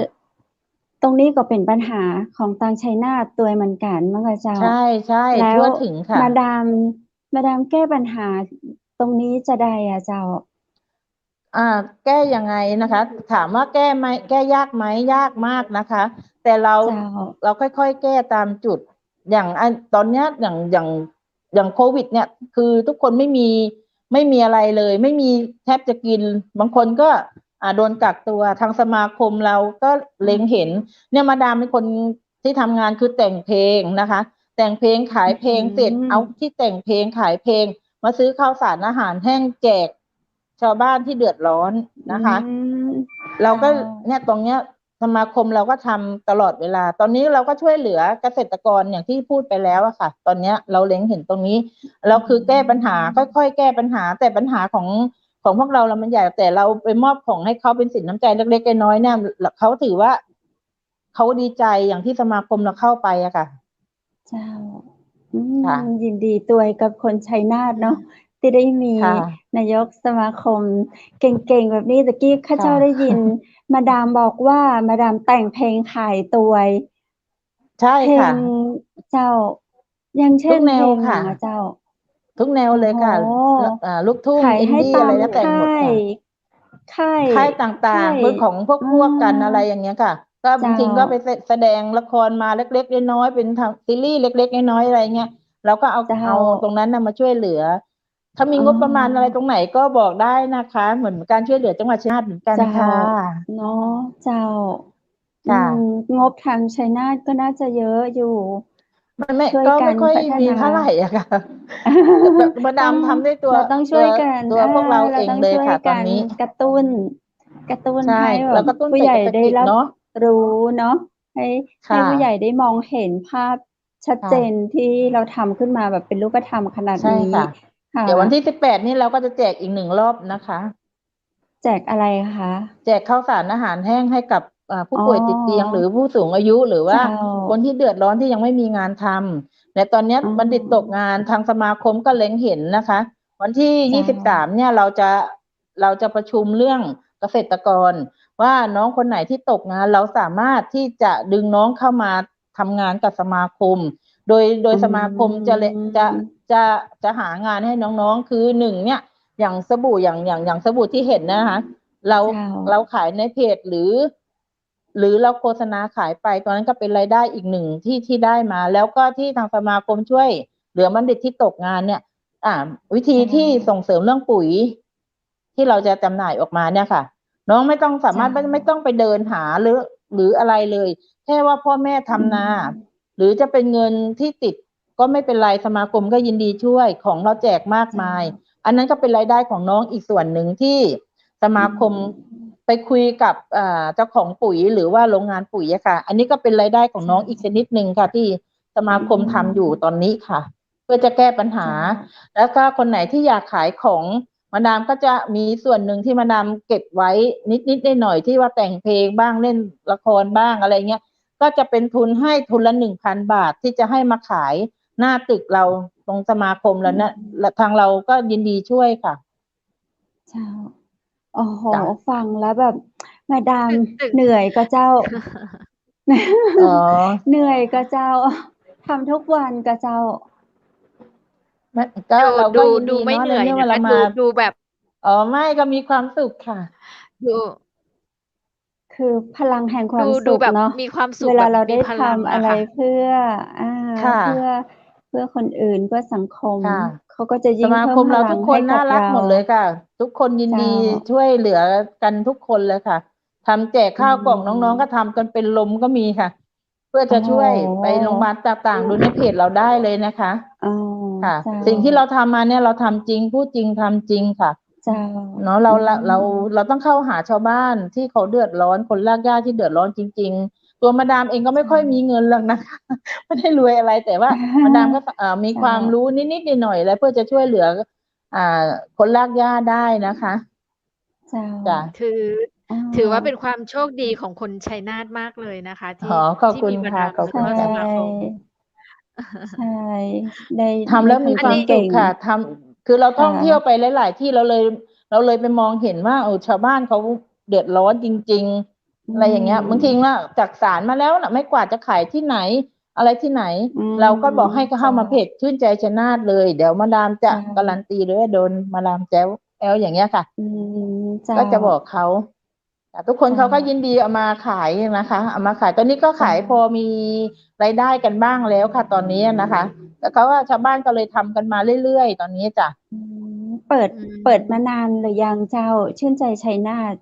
ตรงนี้ก็เป็นปัญหาของทางชัยนาทด้วยเหมือนกันมั้งคะเจ้า ใช่ แล้ ๆ ทั่ ว วถึงค่ะ มาดามแก้ปัญหาตรงนี้จะได้อะเจ้า? แก้ยังไงนะคะ ถามว่าแก้ไหม แก้ยากไหม ยากมากนะคะ แต่เรา เจ้า เราค่อย ๆ แก้ตามจุด อย่างตอนเนี้ย อย่างโควิดเนี่ย คือทุกคนไม่มีอะไรเลย ไม่มีแทบจะกิน บางคนก็ โดนกักตัว ทางสมาคมเราก็เล็งเห็น เนี่ยมาดามเป็นคนที่ทำงานคือแต่งเพลงนะคะ แต่งเพลงขายเพลงเสร็จ เอาที่แต่งเพลงขายเพลง มาซื้อข้าวสารอาหารแห้งแจกชาวบ้านที่เดือดร้อนนะคะ อืม เราก็ เจ้า เนี่ยตรงเนี้ยสมาคมเราก็ทำตลอดเวลา ตอนนี้เราก็ช่วยเหลือเกษตรกรอย่างที่พูดไปแล้วอะค่ะ ตอนเนี้ยเราเล็งเห็นตรงนี้เราคือแก้ปัญหาค่อยๆแก้ปัญหา แต่ปัญหาของพวกเรามันใหญ่แต่เราไปมอบของให้เขาเป็นสินน้ำใจเล็กๆน้อยๆเนี่ยเขาถือว่าเขาดีใจอย่างที่สมาคมเราเข้าไปอะค่ะ เจ้า ค่ะ ยินดีด้วยกับคนชัยนาทเนาะที่ได้มี ค่ะ นายกสมาคมเก่งๆแบบนี้ตะกี้ข้าเจ้า ค่ะ ได้ยิน มาดามบอกว่ามาดามแต่งเพลงขายตวย ใช่ เพล ค่ะ งเจ้า อย่างเช่ ทุ น กแน เพ ว ลงหยั ค่ะ งอะเจ้า ทุกแนว โอ้ เลย โฮ ค่ะลูกทุ่ง ขาย อิน ให้ ดี้ ตา อะไร ม แล้วแต่ง ค่า หมดค่ะ ย ค่าย ค่ายต่า ค่าง ย ๆ พวกของพ อื วกกันอะไร ม อย่างเงี้ยค่ะ ก็ เจ บา ้า งทีก็ไปแสดงละครมาเล็กๆน้อยๆเป็นทำซีรีส์เล็กๆน้อยๆอะไรเงี้ย เราก็เจ้า เอาตรงนั้นน่ะมาช่วยเหลือ ถ้ามี อ๋อ งบประมาณอะไรตรงไหนก็บอกได้นะคะ เหมือนการช่วยเหลือจังหวัดชัยนาทเหมือนกัน เจ้า ค่ะ เนาะ เจ้า ค่ะ งบทางชัยนาทก็น่าจะเยอะอยู่ ไม่ ช่วย ก็ กั ไม่ น ค่อย พัฒ มี นา เท่าไรอะ ค่ะ แบบมา ต้ ดา อง มทำด้วยตัว เราต้อง ต ช่วยกัน ตัวพวกเรา เรา เอง ต้อง เลย ช่วย ค่ะ ต กั อน น นี้ กระตุ้น ใช่ ให้แบ เรา บ กระตุ้น ผู้ เศ ใหญ่ รษฐ ได้ กิจ รับ เนาะ รู้เนาะ ให้ ค ให้ ่ะ ผู้ใหญ่ได้มองเห็นภาพชัด ค่ เจ ะ นที่เราทำขึ้นมาแบบเป็นรูปธรรมขนาด ใช่ นี้ ค่ะ ค่ะ เดี๋ยววันที่ 18 นี้เราก็จะแจกอีก 1 รอบนะคะ แจกอะไรคะ? แจกข้าวสารอาหารแห้งให้กับ ผู้ อ๋อ ป่วยติดเตียง หรือผู้สูงอายุ หรือว่า เจ้า คนที่เดือดร้อนที่ยังไม่มีงานทำ แต่ตอนเนี้ย อ๋อ บัณฑิตตกงานทางสมาคมก็เล็งเห็นนะคะ วันที่ เจ้า 23 เนี่ยเราจะประชุมเรื่องเกษตรกรว่า น้องคนไหนที่ตกงานเราสามารถที่จะดึงน้องเข้ามาทำงานกับสมาคม โดย อื สมาคมจะหางานให้น้องๆ คือ 1 เนี่ย อย่างสบู่ อย่างสบู่ที่เห็นนะคะ เจ้า เราขายในเพจ หรือเราโฆษณาขายไป ตอนนั้นก็เป็นรายได้อีก 1 ที่ได้มา แล้วก็ที่ทางสมาคมช่วยเหลือบัณฑิตที่ตกงานเนี่ย วิธี เจ้า ที่ส่งเสริมเรื่องปุ๋ย ที่เราจะจำหน่ายออกมาเนี่ยค่ะ น้องไม่ต้องสามารถ เจ้า ไม่ต้องไปเดินหาหรืออะไรเลย แค่ว่าพ่อแม่ทำนา หรือจะเป็นเงินที่ติดก็ไม่เป็นไร สมาคมก็ยินดีช่วย ของเราแจกมาก เจ้า มาย อันนั้นก็เป็นรายได้ของน้องอีกส่วนหนึ่งที่สมาคมไปคุยกับ เจ้าของปุ๋ย หรือว่าโรงงานปุ๋ยอะค่ะ อันนี้ก็เป็นรายได้ของน้องอีกชนิดหนึ่งค่ะ ที่สมาคมทำอยู่ตอนนี้ค่ะ เพื่อจะแก้ปัญหา เจ้า แล้วก็คนไหนที่อยากขายของ มาดามก็จะมีส่วนหนึ่งที่มาดามเก็บไว้นิดๆหน่อยๆที่ว่าแต่งเพลงบ้าง เล่นละครบ้าง อะไรเงี้ย ก็จะเป็นทุนให้ทุนละ 1,000 บาท ที่จะให้มาขายหน้าตึกเราตรงสมาคมแล้วเนี่ย ทางเราก็ยินดีช่วยค่ะ เจ้า โอ้โฮ จ้ะ ฟังแล้วแบบ มาดาม ตึก เหนื่อยก็เจ้า อ๋อ เหนื่อยก็เจ้า ทำทุกวันก็เจ้า ไม่ ก็ ดู เรา ดู ก็ยิน ดู ดี ไม่ เนาะ เห ใน นื่อย เมื่อ นะ ว่า ค เรา ะ มา ดูแบบ อ๋อ ไม่ ก็มีความสุขค่ะ ดู คือพลังแห่งควา ดู ม ดู สุข แบบ เนาะ มีความสุ เว ข ลา แบบ เรา มี ได้ พ ท ลัง ำ อะ อะ ไร ค่ะ เพื่อ ค่ะ เพื่อคนอื่น เพื่อสังคม ค่ะ เขาก็จะ ส ยิ่ง มา เพิ่ ค ม ม พ เรา ลั ทุ ง กค ให้ น ก น่า ับ รัก เรา หมดเลยค่ะ ทุกคนยิน เจ้า ดีช่วยเหลือกันทุกคนเลยค่ะ ทำแจกข้าวกล่อง น้อง ๆ ก็ทำกันเป็นลมก็มีค่ะ เพื่อ โอจ้ะ โฮ ช่วยไปโรงบาลต่าง ๆ ดูในเพจเราได้เลยนะคะ อ๋อ ค่ะ เจ้า สิ่งที่เราทำมาเนี่ยเราทำจริง พูดจริง ทำจริงค่ะ เจ้า เนาะ เราต้องเข้าหาชาวบ้านที่เขาเดือดร้อน คนรากหญ้าที่เดือดร้อนจริง ๆ ตัวมาดามเองก็ไม่ค่อยมีเงินหรอกนะคะ ไม่ได้รวยอะไร แต่ว่ามาดามก็ มี เจ้า ความรู้นิด ๆ หน่อย ๆ แล้วเพื่อจะช่วยเหลือ คนรากหญ้าได้นะคะ เจ้า จ้ะ ถือว่าเป็นความโชคดีของคนชัยนาทมากเลยนะคะ อ๋อ ขอบคุณ มีมา ค่ะ ดาม ขอบ แล้ว คุ ก็ ณ ใช่ ส ค่ะ มาคม ใช่ ได้ ทำ ได้ แล้ว คน มีความ เก สุ่ ง ขค่ะ คือเรา ๆ ค ท่ ่องเที่ยว ะ ไปหลาย ๆ ที่ เราเลยไปมองเห็นว่า ชาวบ้านเขาเดือดร้อนจริง ๆ อะไรอย่างเงี้ย บางทีว่าจักสานมาแล้วน่ะ ไม้กวาดจะขายที่ไหน อะไรที่ไหน เราก็บอกให้เขาเข้ามาเพจชื่นใจชัยนาทเลย เดี๋ยวมาดามจะ เจ้า การันตีเลยว่าโดนมาดามแจ๋ว อย่างเงี้ยค่ะ เจ้า ก็จะบอกเขา แต่ทุกคนเขาก็ยินดีเอามาขายนะคะ เอามาขาย ตอนนี้ก็ขายพอมีรายได้กันบ้างแล้วค่ะ ตอนนี้อะนะคะ แต่เขาว่าชาวบ้านก็เลยทำกันมาเรื่อย ๆ ตอนนี้จ้ะ เปิดมานานหรือยังเจ้า ชื่นใจชัยนาท?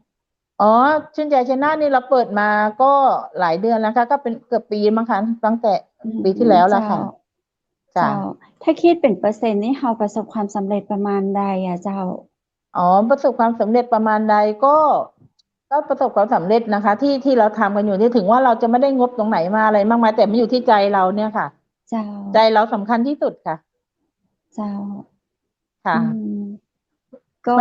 อ๋อ ชื่นใจชัยนาทนี่เราเปิดมาก็หลายเดือนแล้วค่ะ ก็เป็นเกือบปีมั้งคะ ตั้งแต่ปีที่แล้วแหละค่ะ จ้ะ เจ้า ถ้าคิดเป็นเปอร์เซ็นต์นี่เราประสบความสำเร็จประมาณใดอะเจ้า อ๋อประสบความสำเร็จประมาณใดก็ประสบความสำเร็จนะคะ ที่เราทำกันอยู่นี่ถึงว่าเราจะไม่ได้งบตรงไหนมาอะไรมากมายแต่มันอยู่ที่ใจเราเนี่ยค่ะ เจ้า ใจเราสำคัญที่สุดค่ะ เจ้า ค่ะ อืม ก็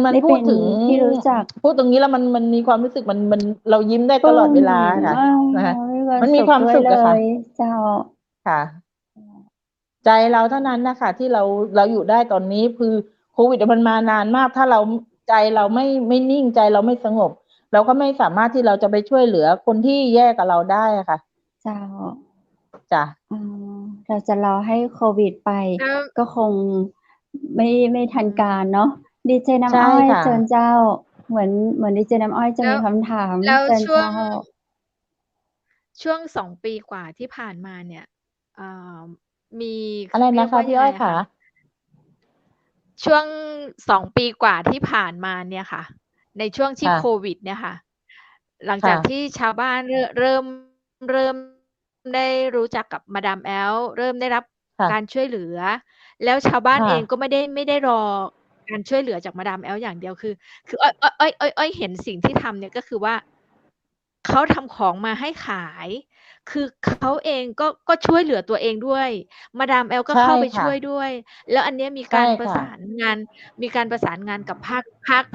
มัน ได้ พู เป็ ด น ถึง ที่รู้จัก พูดตรงนี้แล้วมันมีความรู้สึกมันเรายิ้มได้ ป ต ลื้ ลอดเวลา ม ค่ะ นะคะ มี มันมี ความ ความ สุข สุข ด้วย อะ เล ค่ะ ย เจ้า ค่ะ ใจเราเท่านั้นน่ะค่ะ ที่เราอยู่ได้ตอนนี้ คือโควิดอะมันมานานมาก ถ้าเราใจเราไม่นิ่ง ใจเราไม่สงบ เราก็ไม่สามารถที่เราจะไปช่วยเหลือคนที่แย่กับเราได้อะค่ะ เจ้า จ้ะ อ๋อ เราจะรอให้โควิดไป แล้ว ก็คงไม่ทันการเนาะ ดีเจน้ำ ใช่ อ้อย ค่ะ เชิญเจ้า เหมือนดีเจน้ำอ้อยจะ แล้ มี ว คำถาม แล้ว เชิญ ช่ว เจ้า ช่วง 2 ปีกว่าที่ผ่านมาเนี่ย อ่า มี อะไร เรี นะ ยก คะ ว่า พีย่ัง อ้ ไง อย อะ ข คะ ช่วง 2 ปีกว่าที่ผ่านมาเนี่ยค่ะ ในช่วงที่ ค่ะ โควิดเนี่ยค่ะ หลัง ค่จากะ ที่ชาวบ้านเริ่มได้รู้จักกับมาดามแอ๊ล เริ่มได้รับ ค่ะ การช่วยเหลือ แล้วชาวบ้านค่เองะ ก็ไม่ได้รอการช่วยเหลือจากมาดามแอ๊ลอย่างเดียว คืออ้อยเห็นสิ่งที่ทำเนี่ยก็คือว่า เขาทำของมาให้ขาย คือเขาเองก็ช่วยเหลือตัวเองด้วย มาดามแอ๊ลก็ใช่ เข้าไป ค่ ช่ว ะ ยด้วย แล้วอันเนี้ยมี ใช่ การประ ค่ะ สานงาน มีการประสานงานกับ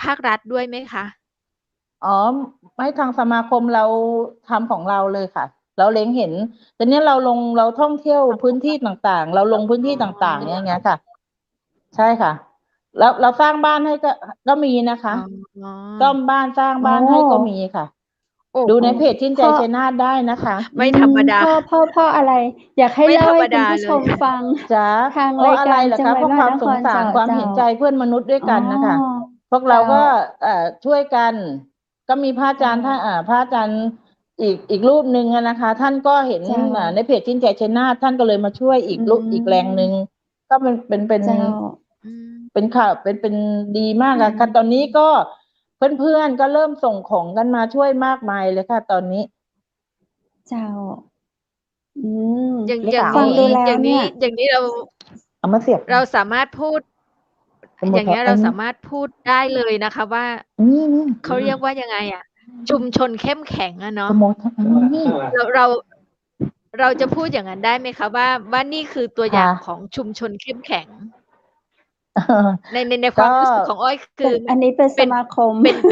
ภาครัฐด้วยไหมคะ? อ๋อ ให้ทางสมาคมเราทำของเราเลยค่ะ เราเล็งเห็น แต่เนี้ยเราท่องเที่ยวพื้นที่ต่าง ๆ เราลงพื้นที่ต่าง ๆ อย่างเงี้ยค่ะ ใช่ค่ะ เราสร้างบ้านให้ก็มีนะคะ อ๋อ ซ่อมบ้าน สร้าง โอ้ บ้านให้ก็มีค่ะ โอ้ ดู โฮ ในเพจชื่น เพ ใจ ราะ ชัยนาทได้นะคะ ไม่ธรรมดา เพราะอะไร อยากให้ ไม่ เล่า ธรร ใหม้ คุณ ดา ผู้ เล ช ย มฟัง จ๋า ทาง อ๋อ ราย อะไร การ เหรอ จัง คะ หวัด เพราะ ม ค ห วาม น ส ค ง ร สาร เจ้า ความเห็นใจเพื่อนมนุษย์ด้วย อ๋อ กันน่ะค่ะ พวก เจเรา ้า ก็ ช่วยกัน ก็มีพระอา เจ จ้ า ารย์ ท่าน พระอาจารย์อีกรูปหนึ่งอะนะคะ ท่านก็เห็น เจ้า ในเพจชื่นใจชัยนาท ท่านก็เลยมาช่วยอี อื กแรงหนึ่ง ก็เป็น เจ้า อืม เป็นข่าว เป็นดีมาก อื อะค่ะ ตอนนี้ก็เพื่อน ๆ ก็เริ่มส่งของกันมาช่วยมากมายเลยค่ะตอนนี้ เจ้า อืม อย่าง ลูก อย่า สาง ว ฟังดู นี้ แล้ อย่าว ง เนนีี้ ่ย อย่างนี้เรา เอามาเสียบ เราสามารถพูด สมมุ อ ตย่ิ างเงี้ย อั เรา น สามารถพูดได้เลยนะคะว่า นี่ เขาเรียกว่ายังไงอะ ชุมชนเข้มแข็งอะเนาะ สมมุติ อันนี้ เราจะพูดอย่างนั้นได้ไหมคะว่า นี่คือตัวคอย่่างะ ของชุมชนเข้มแข็ง? ในค กวา็ มรู้สึกของอ้อย ค คือ อันนี้เป็นเสป็น มาคม เ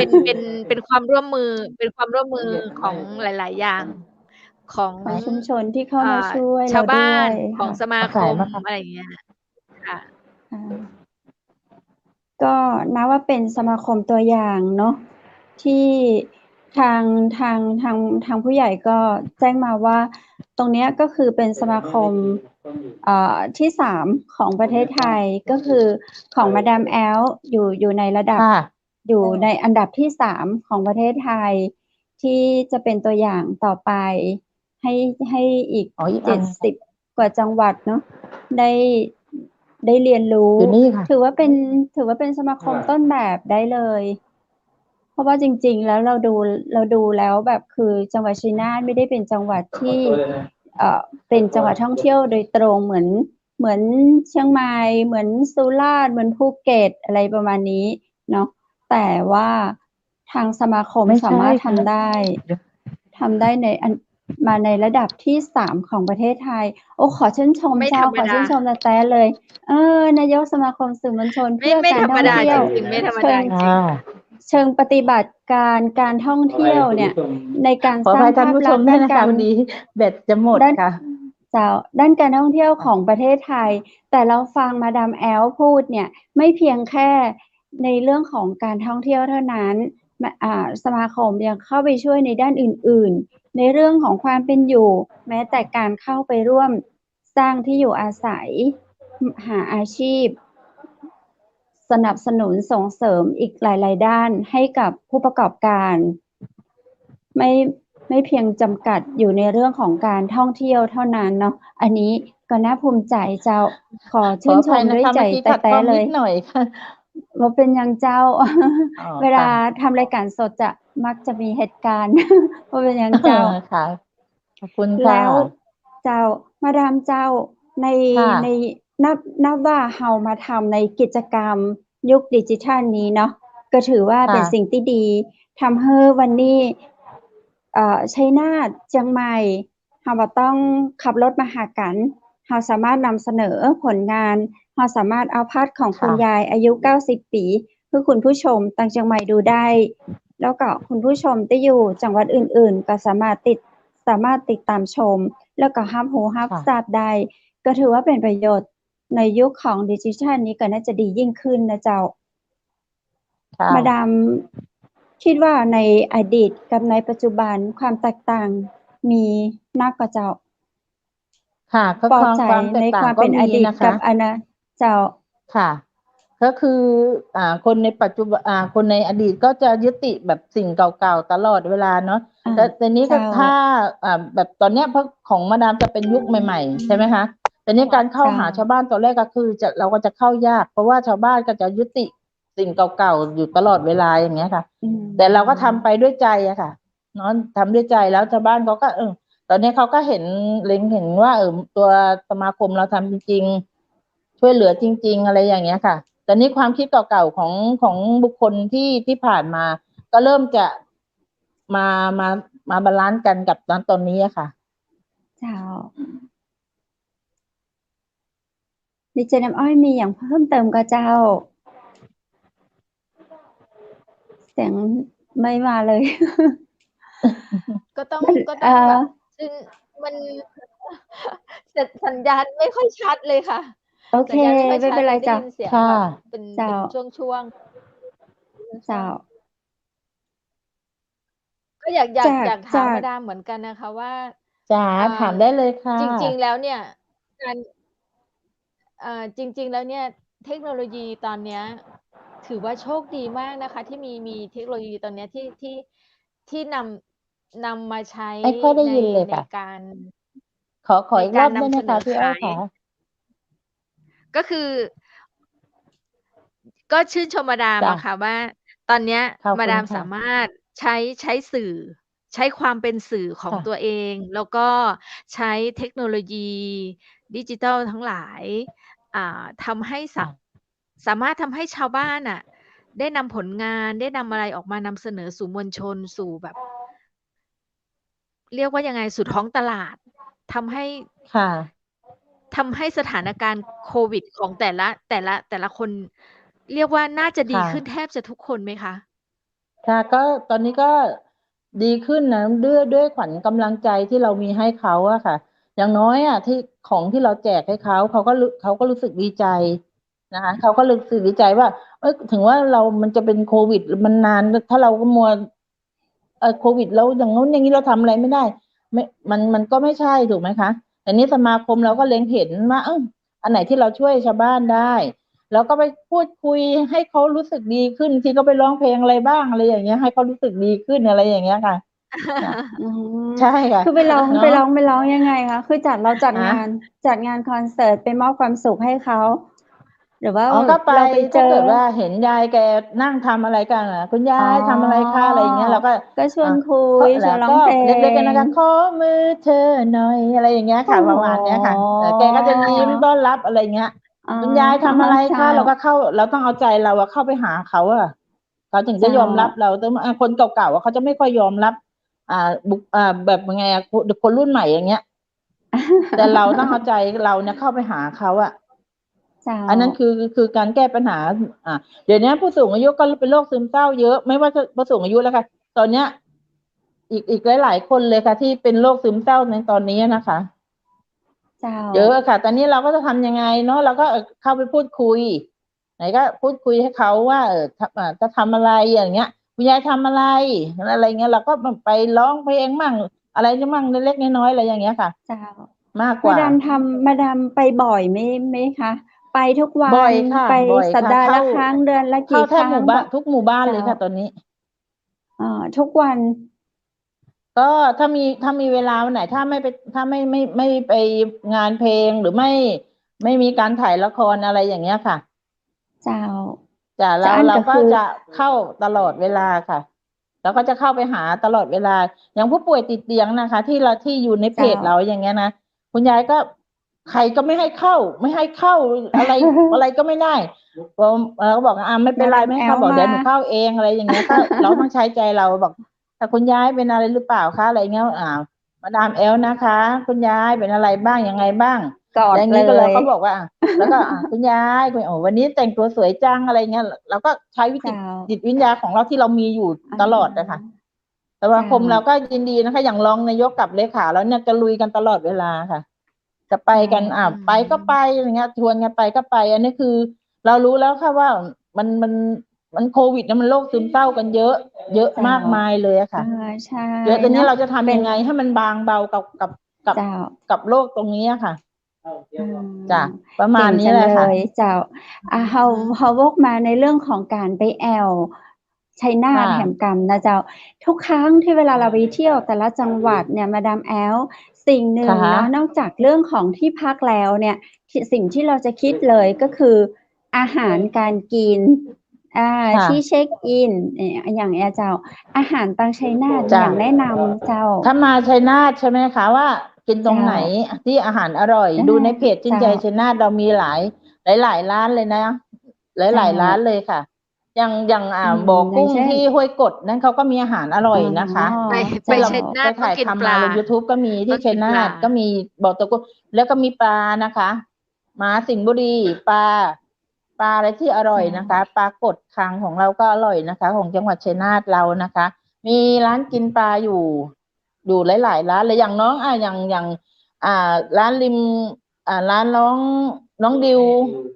ป็นความร่วมมือ เป็นความร่วมมือของหลาย ๆ อย่าง ของ ของชุมชนที่เข้ามาช่วย ชเรา าวบ้ด้วาน ย ของ ค่ะ สมา มา ค ขาย ม มาค่ะ อะไรอย่างเงี้ย ค่ะ ค่ะ ก็นับว่าเป็นสมาคมตัวอย่างเนาะ ที่ทางผู้ใหญ่ก็แจ้งมาว่า ตรงเนี้ยก็คือเป็นสมาคม ที่ 3 ของประเทศไทย ก็คือของมาดามแอ๊ลอยู่ในระดับ ค่ะ อยู่ในอันดับที่ 3 ของประเทศไทย ที่จะเป็นตัวอย่างต่อไป ให้อีก อ๋อ อีกอัน 70 กว่าจังหวัดเนาะ ได้เรียนรู้ อยู่นี่ค่ะ ถือว่าเป็นสมาคมต้นแบบได้เลย เพราะว่าจริง ๆ แล้วเราดูแล้วแบบคือจังหวัดชัยนาทไม่ได้เป็นจังหวัดที่ เป็นจังหวัดท่องเที่ยวโดยตรงเหมือนเชียงใหม่ เหมือนสุราษฎร์ เหมือนภูเก็ต อะไรประมาณนี้เนาะ แต่ว่าทางสมาคม ไม่ สา ใช่ มารถ ค่ะ ทำได้ เดี๋ยว ทำได้ในมาในระดับที่ 3 ของประเทศไทย โอ้ ขอชื่นชม ไม่ เจ้า ธรรม ขอ ดา ชื่นชมนาแต๊เลย นายกสมาคมสื่อมวลชน เพื่อ ไม่ กา ธ ร รร ท่ ม อง ดา เที่ จ ยว ริง ๆ ไม่ธรรม เชิ ดาง จ ค่ ริง ะ เชิงปฏิบัติการท่องเที่ยวเนี่ย ในการ ขอ ส อ ร้าง ภัยท่า ภาน พ ผู้ ล ชั กษณ์ มด้ ด้า วย น นะ กา คะ ร พอดีแบตจะหมด ด้าน ค่ะ เจ้า ด้านการท่องเที่ยวของประเทศไทย แต่เราฟังมาดามแอ๊ลพูดเนี่ย ไม่เพียงแค่ในเรื่องของการท่องเที่ยวเท่านั้น สมาคมยังเข้าไปช่วยในด้านอื่น ๆ ในเรื่องของความเป็นอยู่ แม้แต่การเข้าไปร่วมสร้างที่อยู่อาศัย หาอาชีพ สนับสนุนส่งเสริมอีกหลาย ๆ ด้านให้กับผู้ประกอบการ ไม่เพียงจำกัดอยู่ในเรื่องของการท่องเที่ยวเท่านั้นเนาะ อันนี้ก็น่าภูมิใจเจ้า ขอ ข ชื่ อน อ ช ภัย ม นะ ด้วย คะ ใจ เมื่อกี้ขัด แต ข้ ๊ อง ๆ เล นิ ย ดหน่อย ค่ะ บ่เป็นหยังเจ้า อ๋อ เวลา ค่ะ ทำรายการสดจะมักจะมีเหตุการณ์ บ่เป็นหยังเจ้า ค่ะ ขอบคุณค่แล้ว ะ เจ้า มาดามเจ้า ใน ค่ะ ในนับว่าเรามาทำในกิจกรรมยุคดิจิทัลนี้เนาะก็ถือว่าเป็น ค่ะ สิ่งที่ดีทำให้วันนี้ชัยนาทเชียงใหม่เราบ่ต้องขับรถมาหากันเราสามารถนำเสนอผลงานเราสามารถเอาพาร์ทของคุณ ค่ะ ยายอายุ 90 ปีให้คุณผู้ชมต่างเชียงใหม่ดูได้ แล้วก็คุณผู้ชมที่อยู่จังหวัดอื่นๆ ก็สามารถติดตามชม แล้วก็รับรู้รับ ค่ะ ทราบได้ ก็ถือว่าเป็นประโยชน์ในยุคของดิจิทัลนี้ก็น่าจะดียิ่งขึ้นนะเจ้า ค่ะ มาดามคิดว่าในอดีตกับในปัจจุบันความแตกต่างมีนักกว่าเจ้า ค่ะก็ ปอ ความ ใจ ความแต ใน กต่า ค ง วาม ก็ เป็นอ มี ดีต นะ กั คะ บเจ้า ค่ะ ก็คือคนในปัจจุบันคนในอดีตก็จะยึดติดแบบสิ่งเก่าๆตลอดเวลาเนาะ แต่นี้ก็ เจ้า ถ้าแบบตอนเนี้ยเพราะของมาดามจะเป็นยุคใหม่ๆใช่ไหมคะแต่นี้การเข้า เจ้า หาชาวบ้านตอนแรกก็คือเราก็จะเข้ายาก เพราะว่าชาวบ้านก็จะยึดติดสิ่งเก่าๆอยู่ตลอดเวลาอย่างเงี้ยค่ะ อืม แต่เราก็ทำไปด้วยใจอะค่ะเนาะทำด้วยใจแล้วชาวบ้านเขาก็ตอนนี้เขาก็เห็นเล็งเห็นว่าตัวสมาคมเราทำจริงๆช่วยเหลือจริง ๆ อะไรอย่างเงี้ยค่ะแต่นี้ความคิดเก่าๆของบุคคลที่ผ่านมา ก็เริ่มจะมาบาลานซ์กันกับตอนนี้อะค่ะ เจ้าดีเจน้ำอ้อยมีอย่างเพิ่มเติมก็เจ้า เสียงไม่มาเลย ก็ต้อง มัน ก็ต้องแบบซึ่งมัน สัญญาณไม่ค่อยชัดเลยค่ะ โอเค สัญญาณไม่ค่อย ไม่ ชัด เป็นไร ได้ เจ้า ยินเสียง ค่ะ แบบเป็น เจ้า ช่วง เจ้า ก็อยาก จาก ถาม จาก มาดามเหมือนกันนะคะว่า จ๋าถามได้เลยค่ะ จริง ๆ แล้วเนี่ยการจริง ๆ แล้วเนี่ยเทคโนโลยีตอนเนี้ยถือว่าโชคดีมากนะคะ ที่มีเทคโนโลยีตอนเนี้ยที่นำมาใช้ ไม่ค่อยได้ ใน ยินเลย ใน ค่ะ การ ขอ ใน อีก การ รอบได้ นำ ไหม เสน คะ อ พี่อ้อ ขาย คะ ก็คือ ก็ชื่นชมมาดาม จ้ะ อะค่ะว่า ตอนเนี้ย ขอบ มา คุณ ดาม ค่ สา มารถใช้สื่อ ใช้ความเป็นสื่อของ ค่ะ ตัวเอง แล้วก็ใช้เทคโนโลยีดิจิทัลทั้งหลายทำให้ ค่ะ สามารถทำให้ชาวบ้านน่ะได้นำผลงาน ได้นำอะไรออกมานำเสนอสู่มวลชน สู่แบบ เรียกว่ายังไง สู่ท้องตลาด ทำให้ ค่ะ ทำให้สถานการณ์โควิดของแต่ละคน เรียกว่าน่าจะดี ค่ะ ขึ้นแทบจะทุกคนไหมคะ? ค่ะ ก็ตอนนี้ก็ดีขึ้นนะ ด้วยขวัญกำลังใจที่เรามีให้เขาอะค่ะ อย่างน้อยอะที่ของที่เราแจกให้เขาก็รู้สึกดีใจนะคะ เขาก็รู้สึกดีใจว่า ถึงว่ามันจะเป็นโควิด มันนาน ถ้าเราก็มัว โควิดแล้วอย่างนู้นอย่างนี้เราทำอะไรไม่ได้ มันก็ไม่ใช่ถูกไหมคะ แต่นี้สมาคมเราก็เล็งเห็นว่า อันไหนที่เราช่วยชาวบ้านได้ เราก็ไปพูดคุยให้เขารู้สึกดีขึ้น บางทีก็ไปร้องเพลงอะไรบ้าง อะไรอย่างเงี้ย ให้เขารู้สึกดีขึ้น อะไรอย่างเงี้ยค่ะ ค่ะ อืม ใช่ค่ะ คือไปร้อง เนาะ ไปร้องยังไงคะ? คือเราจัด ฮะ งานคอนเสิร์ตไปมอบความสุขให้เขา หรือว่า อ๋อ ก็ไป เราไปเจ ถ้า อ เกิดว่าเห็นยายแกนั่งทำอะไรกันอะ "คุณยา อ๋อ ยทำอะไรคะ?" อะไรอย่างเงี้ย เราก็ ก็ชวนคุ ก็ ย ช แล้ว วนร้อ ก็ งเพลเล็ก ๆ น้อย ๆ ก็ ง "ขอมือเธอหน่อย" อะไรอย่างเงี้ย โอค่ะ ้โประมาณเนี้ยค่ะ แกก็จะยิ้มต้อนรับ อะไรอย่างเงี้ย อ๋อ "คุณยายทำอะไรคะ?" เจ้า เราก็เราต้องเอาใจเราอะเข้าไปหาเขาอะ เขาถึงจะเจ้า ยอมรับเรา แต่คนเก่าๆอะเขาจะไม่ค่อยยอมรับ แบบยังไงอะ คนรุ่นใหม่ อย่างเงี้ย แต่เราต้องเอาใจเราเนี่ยเข้าไปหาเขาอะ เจ้า อันนั้นคือการแก้ปัญหา เดี๋ยวเนี้ยผู้สูงอายุก็เป็นโรคซึมเศร้าเยอะ ไม่ว่าจะผู้สูงอายุแล้วค่ะ ตอนเนี้ย อีกหลาย ๆ คนเลยค่ะที่เป็นโรคซึมเศร้าในตอนนี้อะนะคะ เจ้า เยอะอะค่ะ ตอนนี้เราก็จะทำยังไงเนาะ เราก็เข้าไปพูดคุย ไหนก็พูดคุยให้เขาว่า จะทำอะไร อย่างเงี้ย "คุณยายทำอะไร?" อะไรอย่างเงี้ย เราก็แบบไปร้องเพลงมั่ง อะไรมั่ง เล็ก ๆ น้อย ๆ อะไรอย่างเงี้ยค่ะ เจ้า มากก มา ว่า มาดามไปบ่อยไหมคะ ไปทุกวั บ่อน ยค่ะ ไป บ่อย สัป ค่ะ ดาห์ เข้า ละครั้ง เดือนละ เข้า กี่ แท ค บ รั้ง ทุกหมู่บ้าน เจ้า เลยค่ะ ตอนนี้ ทุกวัน ก็ถ้ามีเวลาวันไหน ถ้าไม่ไปงานเพลง หรือไม่มีการถ่ายละคร อะไรอย่างเงี้ยค่ะ เจ้า จ้ะ จะอั้น เรา ก็ ก็ คือ จะเข้าตลอดเวลาค่ะ เราก็จะเข้าไปหาตลอดเวลา อย่างผู้ป่วยติดเตียงนะคะ ที่อยู่ในเพ เจ้า จเรา อย่างเงี้ยนะ คุณยายก็ ใครก็ไม่ให้เข้าอะไร อะไรก็ไม่ได้เราก็บอกไม่เป็นไร มาดาม ไม่ให้ แอ เข้า ล บอกเดี๋ยวหนู มา เข้าเองอะไรอย่างเงี้ย ก็เราต้องใช้ใจเราบอกแต่คุณยายเป็นอะไรหรือเปล่าคะอะไรเงี้ยมาดามแอลนะคะ คุณยายเป็นอะไรบ้างยังไงบ้าง กอด อย่าง เล นี้ก็เลย ย เขาบอกว่า แล้วก็คุณยายวันนี้แต่งตัวสวยจังอะไรเงี้ยเราก็ใช้เจ้า จิตวิญญาณของเราที่เรามีอยู่ตลอดนะคะสมาคม เจ้า เราก็ยินดีนะคะ อย่างรองนายกกับเลขาแล้วเนี่ยจะลุยกันตลอดเวลาค่ะ จะไปกันไปก็ไปอย่างเงี้ยชวนกันไปก็ไป อันนี้คือ เรารู้แล้วค่ะว่ามันโควิดนะมันโรคซึมเศร้ากันเยอะเจ้าม ากมายเลยอะค่ะ ใช่ เยอะตอนนี้ เนาะ เราจะทำ เป็ ยั น งไงให้มันบางเบากับ เจ้า กับโรคตรงนี้อะค่ะ อืม จ้ะประมา เก่ ณ ง นี้ จัง แหละ เล ค่ะ ยเจ้าเขาวกมาในเรื่องของการไปแอวชัยนาท ค่ะ แห่งกรรมนะเจ้า ทุกครั้งที่เวลาเราไปเที่ยวแต่ละจังหวัดเนี่ยมาดามแอลสิ่งหนึ่ง ค่ะ เนาะนอกจากเรื่องของที่พักแล้วเนี่ยสิ่งที่เราจะคิดเลยก็คืออาหารการกิน ค่ะ ที่เช็คอินอย่างเงี้ยเจ้า อาหารตังชัยนาท จ้ะ อย่างแนะนำเจ้า ถ้ามาชัยนาทใช่ไหมคะว่ากินตรง เจ้า ไหนที่อาหารอร่อย ดูในเพจชื่น เจ้า ใจชัยนาทเรามีหลายร้านเลยนะ ห เจ้า ลายร้านเลยค่ะ อย่างบ่อ อย่า กุ้ ง ง เช่น ที่ห้วยกดนั่นเขาก็มีอาหารอร่อยนะคะ ไป เจ้า ชัยนา ไป ทต้อ ถ่าง ย กิน ทำ ป มา ลา ลง YouTube ก็มี ต้ ที่ อง ชั กิ ย น นา ปลา ทก็มีบ่อตะกุ้งแล้วก็มีปลานะคะมาสิงห์บุรีปลาอะไรที่อร่อยนะคะ ปลากดคังของเราก็อร่อยนะคะ ของจังหวัดชัยนาทเรานะคะ มีร้านกินปลาอยู่หลายร้านเลยอย่างน้องอย่างร้านริมร้านน้องดิว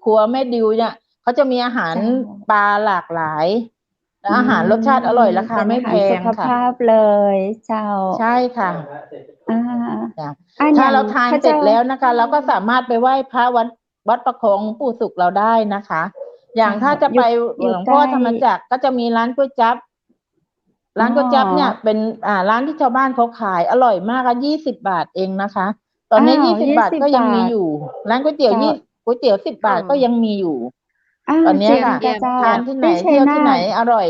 ครัวแม่ดิวเนี่ยเขาจะมีอาหาร เจ้า ปลาหลากหลาย และอาหารรสชาติอร่อยราคา เป็น ไม่ อาหา แพ รสุ ง ข ค่ะ ภาพเลยเจ้า ใช่ค่ะ จ้ะ อ ถ้า ย่าง เราทาน พระ เสร็จ เจ้า แล้วนะคะ เราก็สามารถไปไหว้พระวัดประคองปู่สุขเราได้นะคะ อย่างถ้าจะไป อยู่ หลวงพ่อ ใกล้ ธรรมจักรก็จะมีร้านก๋วยจั๊บร้านก๋วยจั๊บเนี่ยเป็นร้านที่ชาวบ้านเขาขายอร่อยมาก20 บาทเองนะคะ ตอนนี้ อ้าว 20 บาทก็ยังมี บาท อยู่ ร้านก๋วยเตี๋ยว เจ้า ก๋วยเตี๋ยว10 บาทก็ยังมีอยู่ ตอนเนี้ย จริง ค่ะ เยี่ยม เจ้า ทานที่ไหน ที่ชั เที่ยวที่ไหน นาท อร่อย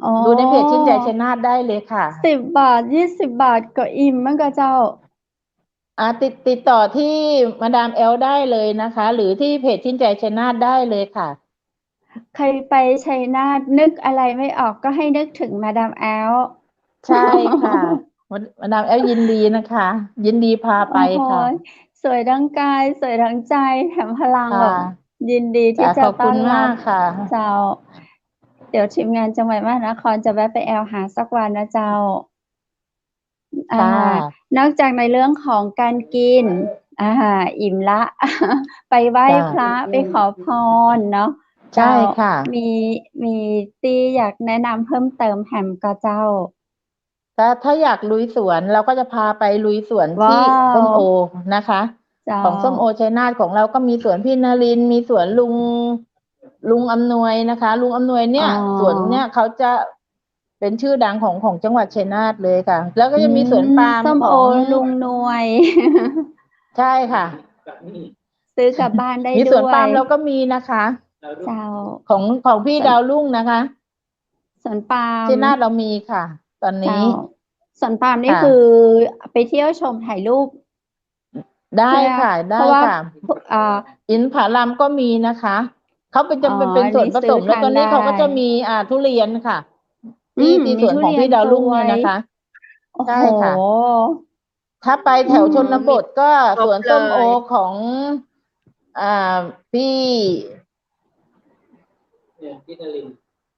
อ๋อ ดูในเพจชื่นใจชัยนาทได้เลยค่ะ 10 บาท 20 บาทก็อิ่มมันก็เจ้า ติดต่อที่มาดามแอลได้เลยนะคะ หรือที่เพจชื่นใจชัยนาทได้เลยค่ะ ใครไปชัยนาทนึกอะไรไม่ออกก็ให้นึกถึงมาดามแอล ใช่ค่ะ มาดามแอลยินดีนะคะ ยินดีพาไป โอ้โห ค่ะ สวยทั้งกาย สวยทั้งใจ แถมพลัง ค่ะ แบบยินดีที่ จ้ะ จะ ขอบ ต้ คุ อน ณ รั มา บ กค่ะ เจ้า เดี๋ยวทีมงานจังหวัดมหานครจะแวะไปแอลหาสักวันนะเจ้า ค่ะ นอกจากในเรื่องของการกิน อิ่มละ ไปไหว้ จ้ะ พระไปขอพรเนาะ ใช่ค่ะ มีที่อยากแนะนำเพิ่มเติมแหมก็เจ้า ถ้าอยากลุยสวนเราก็จะพาไปลุยสวน ว้า ที่ ว ส้มโอนะคะ เจ้า ของส้มโอชัยนาทของเราก็มีสวนพี่นรินทร์มีสวนลุงอำนวยนะคะ ลุงอำนวยเนี่ย อ๋อ สวนเนี่ยเขาจะเป็นชื่อดังของจังหวัดชัยนาทเลยค่ะ แล้วก็จะมีสวนปาล์ม ส้ม ข โอ อง ลุงนวย ใช่ค่ะ ซื้อกลับบ้านได้ มีสวน ด้ว ปาล์ ย มเราก็มีนะคะ เจ้า ของพี่ สวน ดาวรุ่งนะคะ สวนปาล์ม ชัยนาทเรามีค่ะ ตอน เจ้า นี้ สวนปาล์มนี่ ค่ะ คือไปเที่ยวชมถ่ายรูป ได้ ใช่ไหม ค่ะ เพ ได้ ราะว่า ค่ะ อินทผลัมก็มีนะคะเขาเป็น อ๋อ เป็นส่วนผ นี่ซื้ ส อ ม แล้ว ทาน ตอนนี้ ได้ เขาก็จะมีทุเรียนค่ะ ที่ มี สวน ทุ ของ เรีย พี่ น ดาว ส รุ่ง ว เนี่ย ย นะคะ โอ้ ใช่ โห ค่ะ ถ้าไปแถวชนบทก็ ครบ สวนส้มโอ เลย ของพี่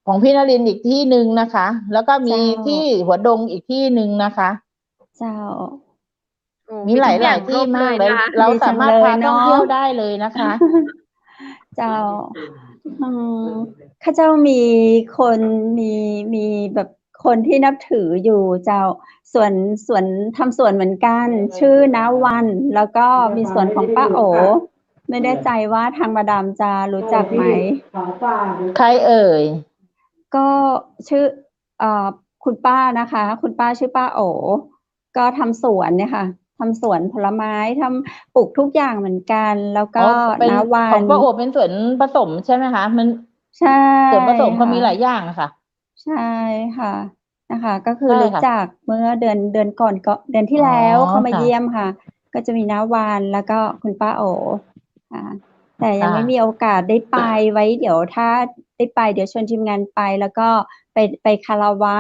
ของพี่นรินทร์อีกที่หนึ่งนะคะ แล้วก็มี เจ้า ที่หัวดงอีกที่หนึ่งนะคะ เจ้า โอ้ มีห ทุกอ ลา ย่าย ง ๆ คร ที่ บ มา เล ก ย เลย นะคะ เรา ดีจั สาง มารถ เลย พาท่อง เนาะ เที่ยวได้เลยนะคะ เจ้า ข้าเจ้ามีคนมีแบบคนที่นับถืออยู่เจ้าสวนทำสวนเหมือนกัน ชื่อน้าวัน แล้วก็มีสวนของป้าโอ ไม่แน่ใจว่าทางมาดามจะรู้จักไหม ใครเอ่ย ก็ชื่อคุณป้านะคะ คุณป้าชื่อป้าโอ ก็ทำสวนเนี่ยค่ะทำสวนผลไม้ปลูกทุกอย่างเหมือนกัน แล้ว อ๋ ก็ อ เป็น น้าวั ของ น ป้าโอเป็นสวนผสมใช่ไหมคะ มัน ใช่ ส่วนผสมเขามี ค่ะ หลายอย่างอะค่ะ ใช่ค่ะ นะคะ ก็คือ ใช่ รู้ ค่ะ จักเมื่อเดือนก่อนก็เดือนที่ อ๋อ แล้วเขามา ค่ะ เยี่ยมค่ะ ก็จะมีน้าวานแล้วก็คุณป้าโอค่ะแต่ยัง ค่ะ ไม่มีโอกาสได้ไปไว้เดี๋ยวถ้าได้ไปเดี๋ยวชวนทีมงานไปแล้วก็ไปคารวะ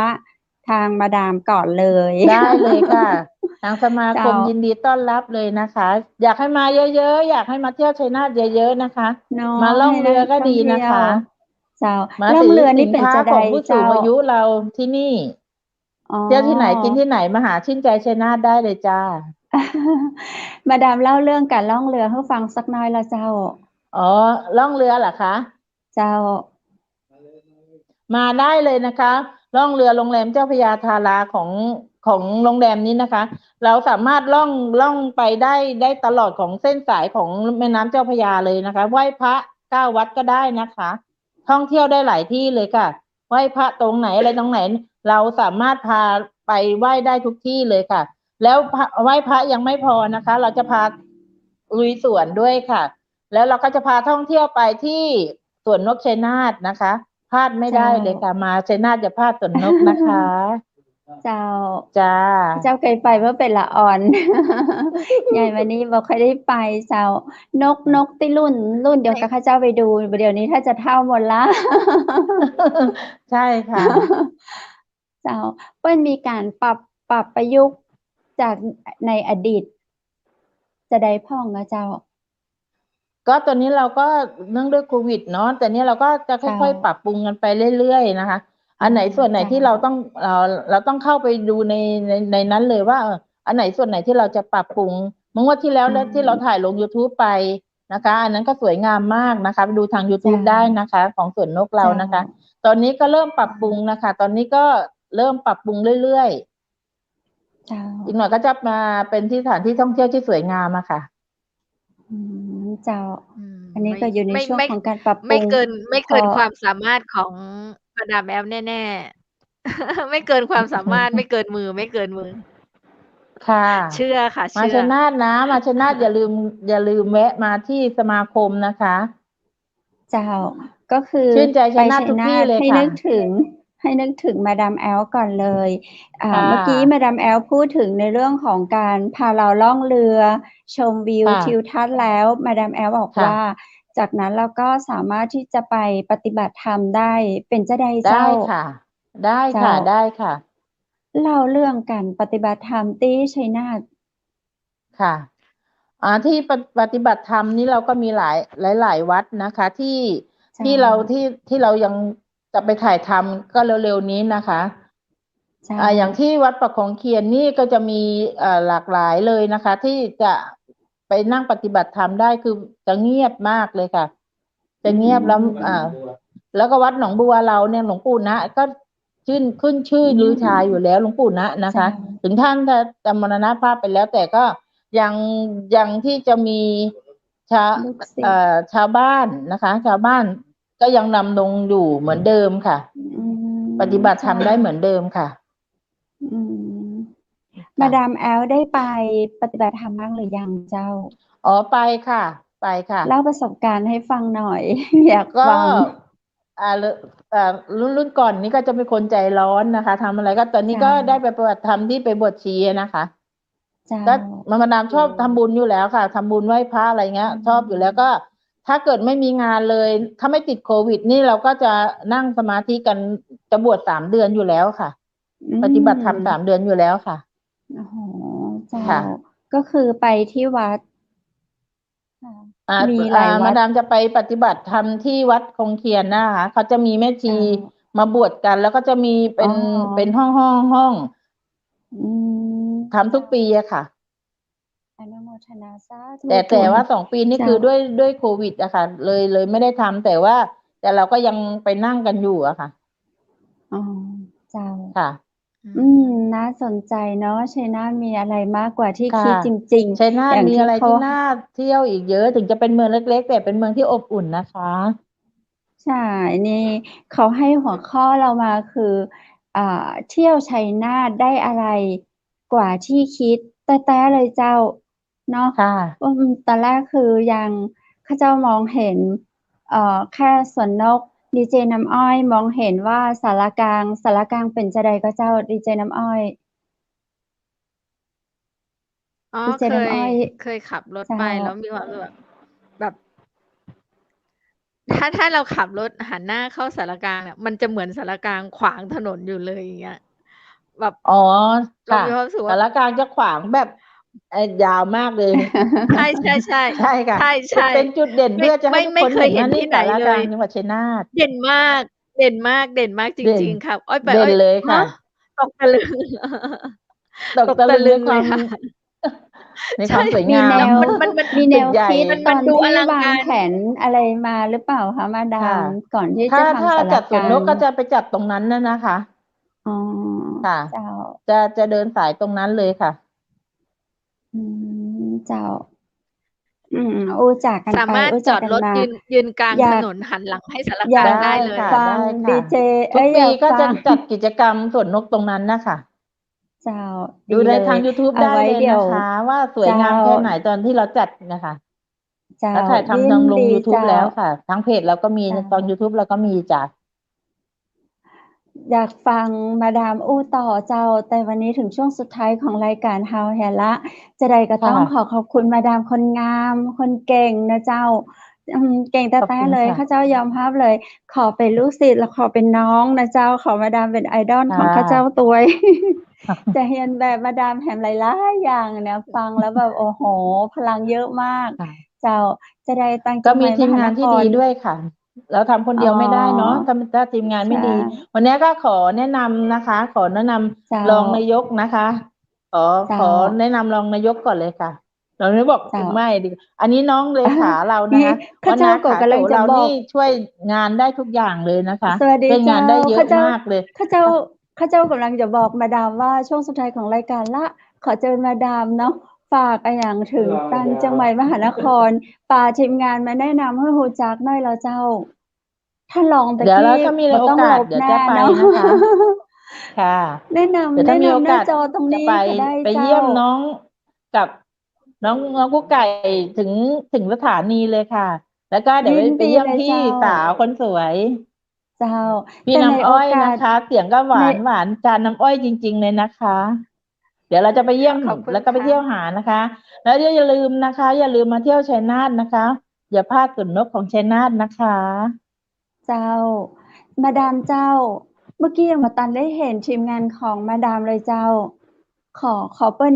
ทางมาดามก่อนเลย ได้เลยค่ะ ทางสมาค เจ้าม ยินดีต้อนรับเลยนะคะ อยากให้มาเยอะๆอยากให้มาเที่ยวชัยนาทเยอะๆนะคะ เนาะ มาล่อง ให้ เรือก็ ท่อง ดี เที่ นะ ยว คะ เจ้า มา ล่อง ถือ เรือ สิ นี่ น เป็น ค้า จะ ข ใด องผู้สู เจ้าง อายุเราที่นี่ อ๋อ เที่ยวที่ไหนกินที่ไหนมาหาชื่นใจชัยนาทได้เลยจ้า มาดามเล่าเรื่องการล่องเรือให้ฟังสักหน่อยละเจ้า อ๋อล่องเรือเหรอคะ เจ้า มาได้เลยนะคะล่องเรือโรงแรมเจ้าพระยาธาราของโรงแรมนี้นะคะ เราสามารถล่องไปได้ตลอดของเส้นสายของแม่น้ำเจ้าพระยาเลยนะคะ ไหว้พระ9 วัดก็ได้นะคะ ท่องเที่ยวได้หลายที่เลยค่ะ ไหว้พระตรงไหนอะไรตรงไหน เราสามารถพาไปไหว้ได้ทุกที่เลยค่ะ แล้วไหว้พระยังไม่พอนะคะ เราจะพาลุยสวนด้วยค่ะ แล้วเราก็จะพาท่องเที่ยวไปที่สวนนกชัยนาทนะคะ พลาดไม่ได้เลยค่ะ มาชัยนาทจะพลาดสวนนกนะคะ เจ้า จ้า เจ้าเคยไปเมื่อเป็นละอ่อน ใหญ่วันนี้บ่ค่อยได้ไปเจ้านกที่รุ่นเดียวกับข้าเจ้าไปดูเดี๋ยวนี้ถ้าจะเท่าหมดละ ใช่ค่ะ เจ้าเปิ้ลมีการปรับประยุกต์จากในอดีต จะได้พ่องนะเจ้า ก็ตอนนี้เราก็เนื่องด้วยโควิดเนาะแต่เนี้ยเราก็จะค่อยๆ เจ้า ปรับปรุงกันไปเรื่อยๆนะคะ อันไหน อ๋อ ส่วนไหน เจ้า ที่เราต้องเข้าไปดูในนั้นเลยว่าอันไหนส่วนไหนที่เราจะปรับปรุงเมื่อวันที่แล้วที่เราถ่ายลง YouTube ไปนะคะ อันนั้นก็สวยงามมากนะคะไปดูทาง YouTube ได้นะคะ ของสวนนกเรานะคะ ตอนนี้ก็เริ่มปรับปรุงนะคะ ตอนนี้ก็เริ่มปรับปรุงเรื่อย เจ้า ๆอีกหน่อยก็จะมาเป็นที่สถานที่ท่องเที่ยวที่สวยงามอะค่ะ เจ้า อืม อันนี้ก็อยู่ใน ไม่ ช่วง ไม่ ของการปรับป ไม่ รุง เกิน ไม่เกิน พอ ความสามารถของมาดามแอลแน่ๆ ไม่เกินความสามารถ ไม่เกินมือ ไม่เกินมือ ค่ะ เชื่อค่ะ มา เชื่อ ชัยนาทนะ มาชัยนาทอย่าลืมแวะมาที่สมาคมนะคะ เจ้า ก็คือ ชื่นใจ ไป ชัยนาท ชัย ทุก นา ที่ ท เลย ให้ ค่ะ นึกถึงมาดามแอลก่อนเลย ค่ะ เมื่อกี้มาดามแอลพูดถึงในเรื่องของการพาเราล่องเรือชมวิว ค่ะ ทิวทัศน์แล้ว มาดามแอลบอก ค่ะ ว่า จากนั้นเราก็สามารถที่จะไปปฏิบัติธรรมได้เป็นจั่งใด ได้ เจ้า ค่ะ ได้ เจ้า ค่ะ ได้ค่ะ เล่าเรื่องการปฏิบัติธรรมที่ชัยนาท ค่ะ ที่ปฏิบัติธรรมนี้เราก็มีหลายวัดนะคะ ที่ เจ้า ที่เรายังจะไปถ่ายทำก็เร็วๆนี้นะคะ เจ้า อย่างที่วัดประคองเคียนนี่ก็จะมีหลากหลายเลยนะคะ ที่จะไปนั่งปฏิบัติธรรมได้คือจะเงียบมากเลยค่ะ จะเงียบแล้วแล้วก็วัดหนองบัวเราเนี่ยหลวงปู่นะก็ขึ้นชื่อลือชาอยู่แล้วหลวงปู่นะนะคะ ถึงท่านจะมรณภาพไปแล้ว แต่ก็ยังที่จะมี ลูกศิษย์ ชาวบ้านนะคะ ชาวบ้านก็ยังนำลงอยู่เหมือนเดิมค่ะ ปฏิบัติธรรมได้เหมือนเดิมค่ะ อืม มาดามแอลได้ไปปฏิบัติธรรมบ้างหรือยังเจ้า อ๋อไปค่ะ ไปค่ะ เล่าประสบการณ์ให้ฟังหน่อย อยาก ก็ ฟัง รุ่นก่อนนี้ก็จะเป็นคนใจร้อนนะคะทำอะไรก็ตอนนี้ก็ จ้ะ ได้ไปปฏิบัติธรรมที่ไปบวชชีนะคะ เจ้า ก็มาดามชอบทำบุญอยู่แล้วค่ะทำบุญไหว้พระอะไรเงี้ย ชอบอยู่แล้วก็ ถ้าเกิดไม่มีงานเลย ถ้าไม่ติดโควิด นี่เราก็จะนั่งสมาธิกันจะบวช3 เดือนอยู่แล้วค่ะ ปฏิบัติธรรม3 เดือนอยู่แล้วค่ะ โอ้โหเจ้า ค่ะ ก็คือไปที่วัดค่ะ อ่า มีหลายวั มา ด ดามจะไปปฏิบัติธรรมที่วัดคงเคียนนะคะเขาจะมีแม่ชี เจ้า มาบวชกัน แล้วก็จะมีเป็น อ๋อ เป็นห้อง อืม ทำทุกปีอะค่ะ อนุโมทนาสาธุ แต่ว่า2 ปีนี่ เจ้า คือด้วยโควิดอะค่ะ เลยไม่ได้ทำแต่เราก็ยังไปนั่งกันอยู่อะค่ะ อ๋อ เจ้า ค่ะ น่าสนใจเนาะชัยนาทมีอะไรมากกว่าที่ ค่ะ คิดจริง ชัยนา ๆ ท อย่าง มี ที่ อะไร เขา ที่น่าเที่ยวอีกเยอะ ถึงจะเป็นเมืองเล็กๆ แต่เป็นเมืองที่อบอุ่นนะคะ ใช่ นี่เขาให้หัวข้อเรามาคือ เที่ยวชัยนาทได้อะไรกว่าที่คิด แต๊ะๆเลยเจ้า เนาะ ค่ะ ตอนแรกคือยังข้าเจ้ามองเห็น แค่สวนนก ดีเจน้ำอ้อย มองเห็นว่าศาลากลางเป็นจั่งใดก็เจ้า ดีเจน้ำอ้อย อ๋อ ดีเจ เคย น้ำอ้อย เคยขับรถ เจ้า ไปแล้วมีความรู้สึกแบบ ถ้าเราขับรถหันหน้าเข้าสารกลางเนี่ย มันจะเหมือนสารกลางขวางถนนอยู่เลย อย่างเงี้ย แบบ อ๋อ เรา ค่ะ มีความรู้สึก สา ว่า รกลางจะขวางแบบ ยาวมากเลย ใช่ ๆ ใช่ค่ะ ๆ ใช่ เป็นจุดเด่น ๆ เพื่อจะให้ทุก ไม่ คน เค เห็ ย น เห็ ว่าน นี่ ที่ไหน สาร เล กลาง ย จังหวัดชัยนาท เด่นมาก เด่นมาก เด่นมากจ เด่น ริง ๆ ค่ะ อ้อยไป เด่ อ้ น อย เลย ฮ ค่ะ ตกตะลึง ตก ตก ตะ ตะ ลึง ลึ ใน ง ค เล วาม ยค่ะ ใน ใช ความสวย มี งา แน ม ว มีแน ตึก ว ใหญ่ คิด มั ตอน ดู ที่ อลัง วาง การ แผนอะไรมาหรือเปล่าคะมาดา ค่ะ ม ก่อนที่ ถ้า จะ ถ้า ทำสาร จัดส ก วน ลา นก ก็ ง จะไปจัดตรงนั้นน่ะนะคะ อ๋อ ค่ะ เจ้า จะเดินสายตรงนั้นเลยค่ะ อืม เจ้า รู้จักกัน สา ไป มารถ รู้ จ จัก อด กัน รถ มา ยืนกลาง อยา ถ ก นน หันหลังให้สาร อก ยา ลาง ก ได้เลย ค่ะ ฟัง ได้ ดี ค่ะ เจ ทุก อ ปี อยาก ก็ ฟั จะ ง จัดกิจกรรมสวนนกตรงนั้นน่ะค่ะ เจ้า ดู ดี ใน เล ทาง ย ยูทูบ เอา ได้ ไว้ เลย เดี๋ น ย ะ ว คะว่า สว เจ ย้ งาม า แค่ไหนตอนที่เราจัดน่ะค่ะ เจ้า เราถ่ายทำ ยิ ล น ลง ดี ยูทูบ เจ้า แล้วค่ะ ทางเพจเราก็มี เจ้า ตอนยูทูบเราก็มีจ้ะ อยากฟังมาดามอู้ต่อเจ้า แต่วันนี้ถึงช่วงสุดท้ายของรายการเราแล้วละ จะใดก็ ค่ ต้อง ะ ขอขอบคุณมาดามคนงาม คนเก่งนะเจ้า เก่งแ ขอบ ต๊ คุณ ๆ เลย ค่ะ ข้าเจ้ายอมรับเลย ขอเป็นลูกศิษย์ และขอเป็นน้องนะเจ้า ขอมาดามเป็น idol ค่ของข้าเจ้า ะ ตัวย จะเรียนแบบมาดามแหมหลาย ๆ อย่างเนี่ย ฟังแล้วแบบ โอ้โฮ พลังเยอะมาก ค่ะ เจ้า จะได้ตั้ง ก็ เจียงให มี ม่ ท มี ม หา งาน น ที่ ค ดี ร ด้วยค่ะ เราทำคน อ๋ เดียวไม่ได้เนาะ อ ถ้าทีมงาน ใช ไม่ดี ่ วันเนี้ยก็ขอแนะนำนะคะ ขอแนะน เจ้า ำรองนายกนะคะ เจ้ ขอแนะนำรองนายกก่อนเลยค่ะ รองนายกบอก เจ้า ไม่ดิ อันนี้น้องเลขาเรานะ นี่ คะ ข้า ว่า เจ้า น้า ก็ ขา กำ โจ ลังจะ เรา บ น อี่ ก ช่วยงานได้ทุกอย่างเลยนะคะ สวัสดี ช่วย เจ งา ้า นได้เย ข้า อะ เจ้า มากเลย ข้าเจ้า ข้าเจ้ากำลังจะบอกมาดามว่า ช่วงสุดท้ายของรายการแล้ว ขอเชิญมาดามเนาะ ฝากอะหยังถึงต่างจังหวัดมหานคร ป่าทีมงานมาแนะนำให้รู้จักหน่อยแล้วเจ้า ท่านรองตะ เดี๋ยว กี แล้วถ้ามี บ่ โอ ต้อง กา ล ส บ เดี๋ยว หน้า จะไป เนาะ นะคะ ค่ะ แนะน เดี๋ยว ำ ถ้า แนะ มี นโอ ำหน้าก าส จอตรง จะ นี้ ไป ก็ได้ ไป เจ้า เยี่ยมน้องกับน้องกุ๊กไก่ ถึงสถานีเลยค่ะ แล้วก็เดี๋ยว ยิน ไป ดี เยี่ยม เลย พี่ เจ้า สาวคนสวย เจ้า พี่ แต่ น้ ใน ำ โอ อ้อย กา นะ ส คะ เสียงก็หวา ใน น หวาน จานน้ำอ้อยจริง ๆ เลยนะคะ เดี๋ยวเราจะไปเยี่ยม ขอบคุณ แล้วก็ไป ค่ะ เที่ยวหานะคะ แล้วอย่าลืมนะคะ อย่าลืมมาเที่ยวชัยนาทนะคะ อย่าพลาดสวนนกของชัยนาทนะคะ เจ้า มาดามเจ้า เมื่อกี้ยังบ่ทันได้เห็นทีมงานของมาดามเลยเจ้า ขอเปิ้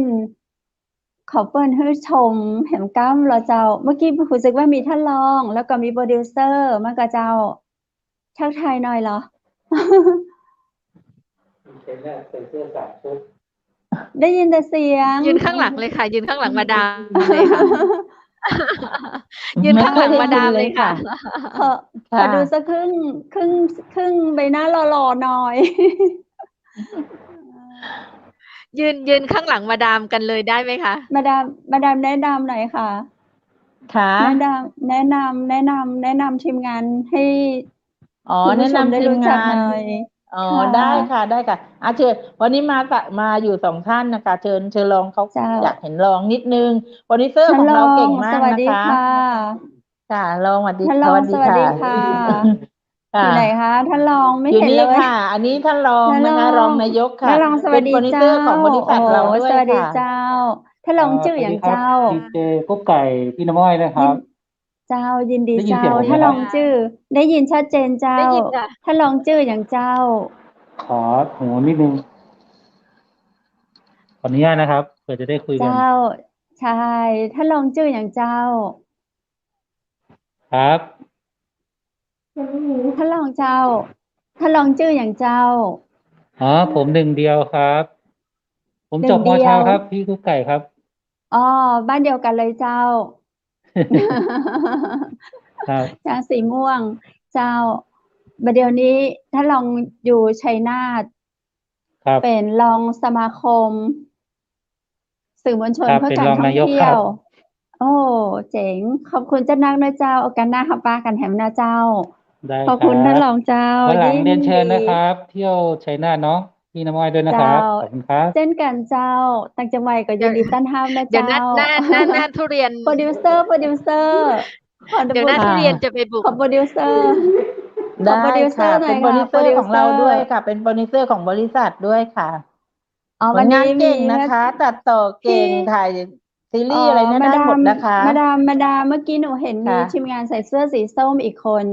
นให้ชมแหมกำเหรอเจ้า เมื่อกี้รู้สึกว่ามีท่านรอง แล้วก็มีโพรดิวเซอร์มากับเจ้า ทักทายหน่อยเหรอ? ชัยนาทใส่เสื้อ3 ชุด ได้ยินแต่เสียง ยืนข้างหลังเลยค่ะ ยืนข้างหลังมาดาม เลยค่ะ ยืน ไม่ ข้าง ค่ ห อ ลั ย ง ได้ มา ยิ ดาน ม เล เลย ย ค่ ค่ะ ะ ขอดูสักครึ่งใบหน้าหล่อ ๆ หน่อย ยืนข้างหลังมาดามกันเลยได้ไหมคะ? มาดามแนะนำหน่อยค่ะ ค่ะ แนะนำทีมงานให้ อ๋อ คุณ แน ผู้ ะ ช นมได้ ำที รู ม้ จั งาก ห น น่อย อ๋อ ค่ะ ได้ค่ะ ได้ค่ะ เชิญ วันนี้มาอยู่ 2 ท่านน่ะค่ะ เชิญรองเขา เจ้า อยากเห็นรองนิดหนึ่ง โพรดิวเซอร์ ท่าน ของ ร เรา อ เก่ง ง มา ส ก วัส นะ ดี คะ ค่ะ ค่ะ รอง สวัสดี ท่านร ส อง วัส ส ดี วัส ค่ะ ดีค่ะ อ ค่ะ ยู่ไหนคะ? ท่านรองไม่ อยู่ เห็น นี่ เลย ค่ะ อันนี้ท่านรอง ท่าน นะ ร คะ อ รองนายกค่ะ ท่านรองส เป วั ็ ส น ดี โพรดิว เจ้ เซอ า ร์ของบริ โอ้ ษัท โฮ เราด้ว ส ย วัสดี ค่ะ เจ้า ท่านรองชื่อ ส ห วั ยั ส ง ดีครับ เจ้า? ดีเจกุ๊กไก่ พี่น้ำอ้อยนะค ยิ รั น บ เจ้า ยินดี ได้ยิน เจ้า เสียงผมไห ท่าม น ค ร รั อบ งชื่อ ได้ยินชัดเจนเจ้า ได้ยินค่ะ ท่านรองชื่อหยังเจ้า? ขอหูนิดหนึ่ง ขออนุญาตนะครับ เผื่อจะได้คุย เจ กั้ า น ใช่ ท่านรองชื่อหยังเจ้า? ครับ ท่านรองเจ้า ท่านรองชื่อหยังเจ้า? อ๋อ ผม 1 เดียวครับ ผมจบ 1 ม เดี ช. ยว ครับ พี่กุ๊กไก่ครับ อ๋อ บ้านเดียวกันเลยเจ้า ครับ จ้า สีม่วง เจ้า บัดเดี๋ยวนี้ท่านรองอยู่ชัยนาท ครับ เป็นรองสมาคม สื่อมวลช คน รับ เพื่อ เป็น การ รอง ท่อ นาง ยก เที่ ครยับ ว โอ้ เจ๋ง ขอบคุณเจ้านักนะเจ้า โอกาสหน้าเราปากันแหมนะเจ้า ได้ ขอบ คร คุณท่านั บ รองเจ้า วันหลั ย งิ เรี น ยนเชิ ด ญนะคี รับ เที่ยวชัยนาทเนาะ พี่น้ำอ้อยด้วยนะ เจ คร้ า ับ ขอบคุณครับ เช่นกันเจ้า ต่างจังหวัดก็ เดี๋ ยิ ยว นดีต้อนรับนะ เดี๋ยว เจ้า หน้าทุเรียน โพรดิวเซอร์ ขอ เดี๋ยวหน้า โพร ทุ ค่ะ เรียนจะไปบุก ขอโพรดิวเซอร์ ข ได อโพร้ ดิวเซ ค่ อ ะ ร์หน่ เป็ อน ย โพร ค่ะ ดิว โเพรดิว ซอร์ของ เซ เรา อร์ ด้วยค่ะ เป็นโพรดิวเซอร์ของบริษัทด้วยค่ะ อ๋อ ผ วั ล น งา นี้ นเก มี่ งนะ ว่า คะ ตัดต่อเก่ง ที่ ถ่าย ซีรีส์อะไรเนี่ย มา ได้ ดา หมด ม นะคะ มาดามเมื่อกี้หนูเห็นมี ค่ะ ทีมงานใส่เสื้อสีส้มอีกคน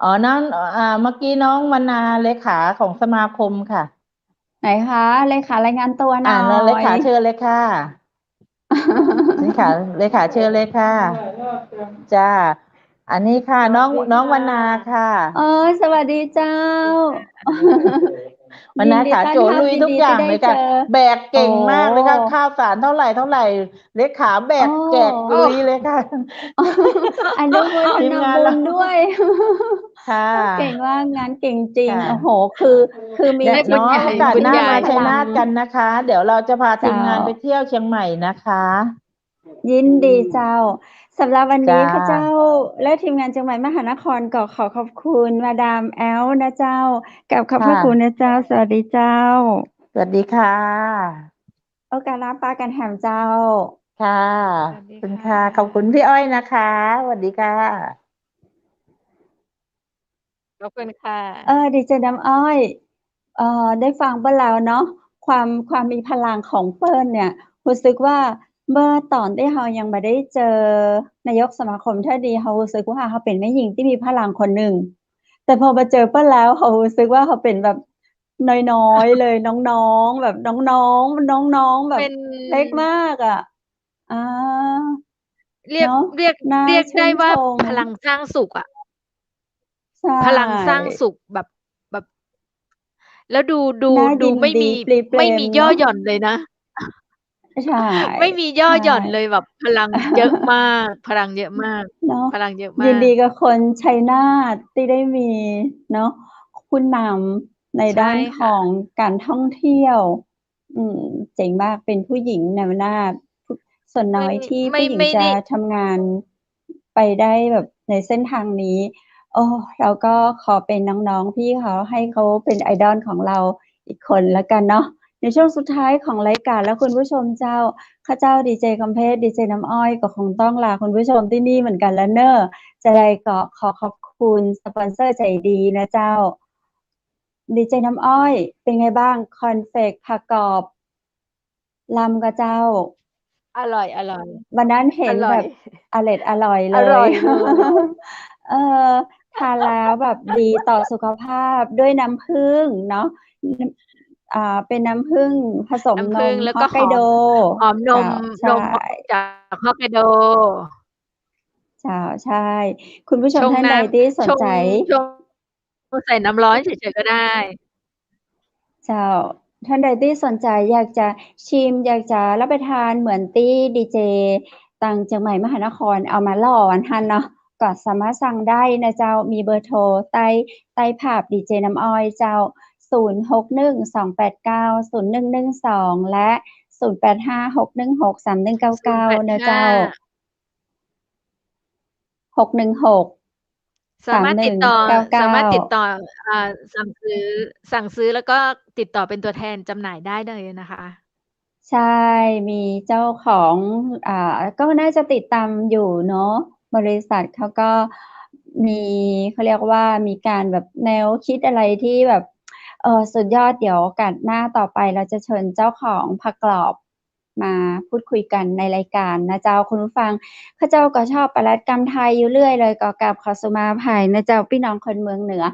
อ๋อนั่นเมื่อกี้น้องวรรณาเลขาของสมาคมค่ะ ไหนคะเลขารายงานตัวหน่อ นั่นเล ย ขาเชิญเลยค่ะ เลขาเชิญเลยค่ะจ้าอันนี้ค่ะ น้องวรรณาค่ะ สวัสดีเจ้า วรรณาขาโจลุยทุกอย่างเลยค่ะ แบกเก่งมากเลยค่ะ โอ้ ข้าวสารเท่าไหร่เลขาแบก โอ้ แจกลุยเลยค่ะ อนุโมท ทีม นาง าน บุ เรา ญด้วย ค่ะ เก่งมากงานเก่งจริง ค่ะ โอ้โห คือมี เดี๋ยว ให้คุณ น้อง ยาย โอกาส คุณ หน้าย าย มาชัย พลั นาท ง กันนะคะ เดี๋ยวเราจะพาทีมงาน เจ้า ไปเที่ยวเชียงใหม่นะคะ ยินดีเจ้าสำหรับวันนี้ จ้า ข้าเจ้า และทีมงานจังหวัดมหานครก็ขอขอบคุณมาดามแอลนะเจ้า กับขอบพระ ค่ะ คุณนะเจ้า สวัสดีเจ้า สวัสดีค่ะ โอกาสหน้าป้ากันแหมเจ้า ค่ะ สวัสดี ขอบคุณ ค่ะ ค่ะ ขอบคุณพี่อ้อยนะคะสวัสดีค่ะ ขอบคุณค่ะ ดีเจน้ำอ้อย ได้ฟังเปิ้ลแล้วเนาะ ความมีพลังของเปิ้ลเนี่ยรู้สึกว่าเมื่อตอนที่เรายังบ่ได้เจอนายกสมาคมท่าดีเรารู้สึกว่าเราเป็นแม่หญิงที่มีพลังคนหนึ่ง แต่พอมาเจอเปิ้ลแล้วเรารู้สึกว่าเราเป็นแบบน้อยๆ เลย น้องๆ แบบน้องๆ น้องๆ แบบ เป็น เล็กมากอะ อา เรียก เนาะ เรียก น่า เรียก ชื่ ได้ น ว่า ชม พลังสร้างสุขอะ ใช่ พลังสร้างสุขแบบ แล้วดู น่า ดู ยิน ไม่ ดี มี ปลีเปร ไม่ ม มีย่อ เนาะ หย่อนเลยนะ ใช่ ไม่มีย่อ ใช่ หย่อนเลยแบบพลังเยอะมาก พลังเยอะมาก เนาะ พลังเยอะ ยิ มาน ดี ก กับคนชัยนาทที่ได้มีเนาะผู้นำใน ใช่ ด้านข ค่ะ องการท่องเที่ยว เจ๋งมากเป็นผู้หญิงแนวหน้า ส่วนน้อยที่ ไม่ ผู้หญิง ไม่ จะ ได้ ทำงานไปได้แบบในเส้นทางนี้ เราก็ขอเป็นน้องๆ พี่เขาให้เขาเป็น idol ของเราอีกคนแล้วกันเนาะ ในช่วงสุดท้ายของรายการและคุณผู้ชมเจ้า ข้าเจ้าดีเจคำเพชร ดีเจน้ำอ้อยก็คงต้องลาคุณผู้ชมที่นี่เหมือนกันแล้วเน้อ จะได้ก็ขอขอบคุณสปอนเซอร์ใจดีนะเจ้า ดีเจน้ำอ้อยเป็นไงบ้าง คอนเฟกผักกรอบลำกับเจ้า อร่อย วันนั้นเห็ อน ร่ แบ อย บอร็ดอร่อย อ เล ร่ ย อยเลย เออ ทานแล้วแบบดีต่อสุขภาพด้วยน้ำผึ้งเนาะ เป็นน้ำผึ้งผสม น้ำ น ผึ้ง ม แล้ว ฮ ก็ อกไก หอ โด ม หอมน เจ้าม ใช น ่ ม จาก Hokkaido เจ้า ใช่ คุณผู้ช ช ม ง ท่าน น้ใดที่ส ำ ช น ง ใจ ชง ใส่น้ำร้อนเฉย ๆ ก็ได้ เจ้า ท่านใดที่สนใจอยากจะชิม อยากจะรับประทานเหมือนที่ดีเจตังเจียงใหม่มหานครเอามาล่อวันหั้นเนาะ ก็สามารถสั่งได้นะเจ้า มีเบอร์โทรใต้ภาพดีเจน้ำอ้อยเจ้า 0612890112 และ 0856163199 นะเจ้า 616 สามารถติดต่อ สามารถติด 3199 ต่อ สั่งซื้อแล้วก็ติดต่อเป็นตัวแทนจำหน่ายได้เลยนะคะ ใช่ มีเจ้าของ ก็น่าจะติดตามอยู่เนาะ บริษัทเขาก็มี เขาเรียกว่า มีการแบบแนวคิดอะไรที่แบบ สุดยอด เดี๋ยวโอกาสหน้าต่อไปเราจะเชิญเจ้าของผักกรอบมาพูดคุยกันในรายการนะเจ้า คุณผู้ฟัง ข้าเจ้าก็ชอบปรัดกรรมไทยอยู่เรื่อยเลย ก็กราบขอสุมาภัยนะเจ้า พี่น้องคนเมืองเหนือ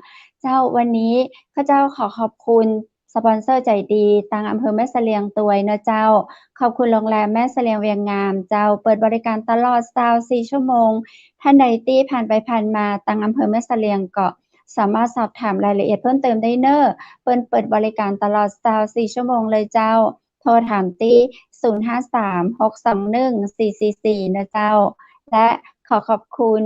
เจ้า วันนี้ข้าเจ้าขอขอบคุณสปอนเซอร์ใจดีตังอำเภอแม่เสลียงตัวยนะเจ้า ขอบคุณโรงแรมแม่เสลียงเวียงงามเจ้า เปิดบริการตลอด24 ชั่วโมง ท่านใดที่ผ่านไปผ่านมาตังอำเภอแม่เสลียงก็สามารถสอบถามรายละเอียดเพิ่มเติมได้เน้อ เปิ้นเปิดบริการตลอด24 ชั่วโมงเลยเจ้า โทรถามที่ 053-621-444 นะเจ้า และขอขอบคุณ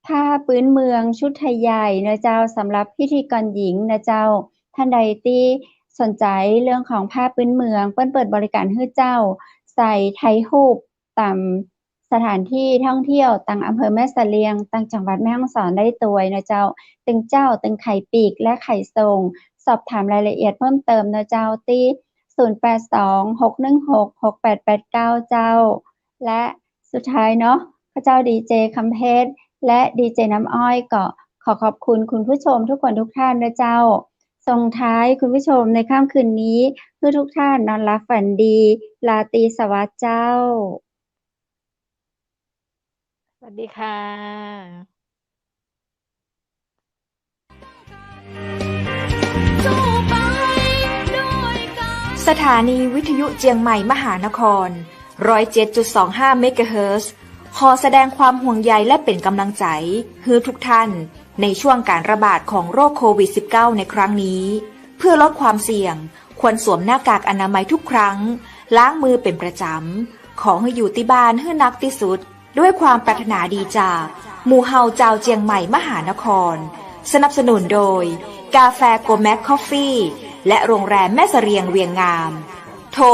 ผ้าพื้นเมืองชุดไทยใหญ่นะเจ้า สำหรับพิธีกรหญิงนะเจ้า ท่านใดที่สนใจเรื่องของผ้าพื้นเมือง เปิ้นเปิดบริการให้เจ้า ใส่ถ่ายรูปตามสถานที่ท่องเที่ยวตังอำเภอแม่เสลียง ตังจังหวัดแม่ฮ่องสอนได้ตัวยนะเจ้า ตึงเจ้า ตึงไข่ปีกและไข่ส่ง สอบถามรายละเอียดเพิ่มเติมนะเจ้าที่ 0826166889 เจ้า และสุดท้ายเนาะ ข้าเจ้าดีเจคำเพชร และดีเจน้ำอ้อยก็ขอขอบคุณคุณผู้ชมทุกคนทุกท่านนะเจ้า ส่งท้ายคุณผู้ชมในค่ำคืนนี้เพื่อทุกท่านนอนหลับฝันดีราตรีสวัสดิ์เจ้า สวัสดีค่ะ สถานีวิทยุเจียงใหม่มหานคร 107.25 เมกะเฮิรตซ์ขอแสดงความห่วงใยและเป็นกำลังใจให้ทุกท่านในช่วงการระบาดของโรคโควิด -19 ในครั้งนี้ เพื่อลดความเสี่ยงควรสวมหน้ากากอนามัยทุกครั้งล้างมือเป็นประจำขอให้อยู่ที่บ้านให้นักที่สุดด้วยความปรารถนาดีจากหมู่เฮาเจ้าเจียงใหม่มหานครสนับสนุนโดยกาแฟโกแม็กคอฟฟี่และโรงแรมแม่เสรียงเวียงงาม โทร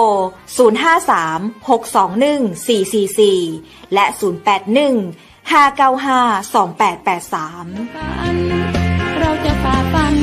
053-621-444 และ 081-595-2883 เราจะฝ่าฟัน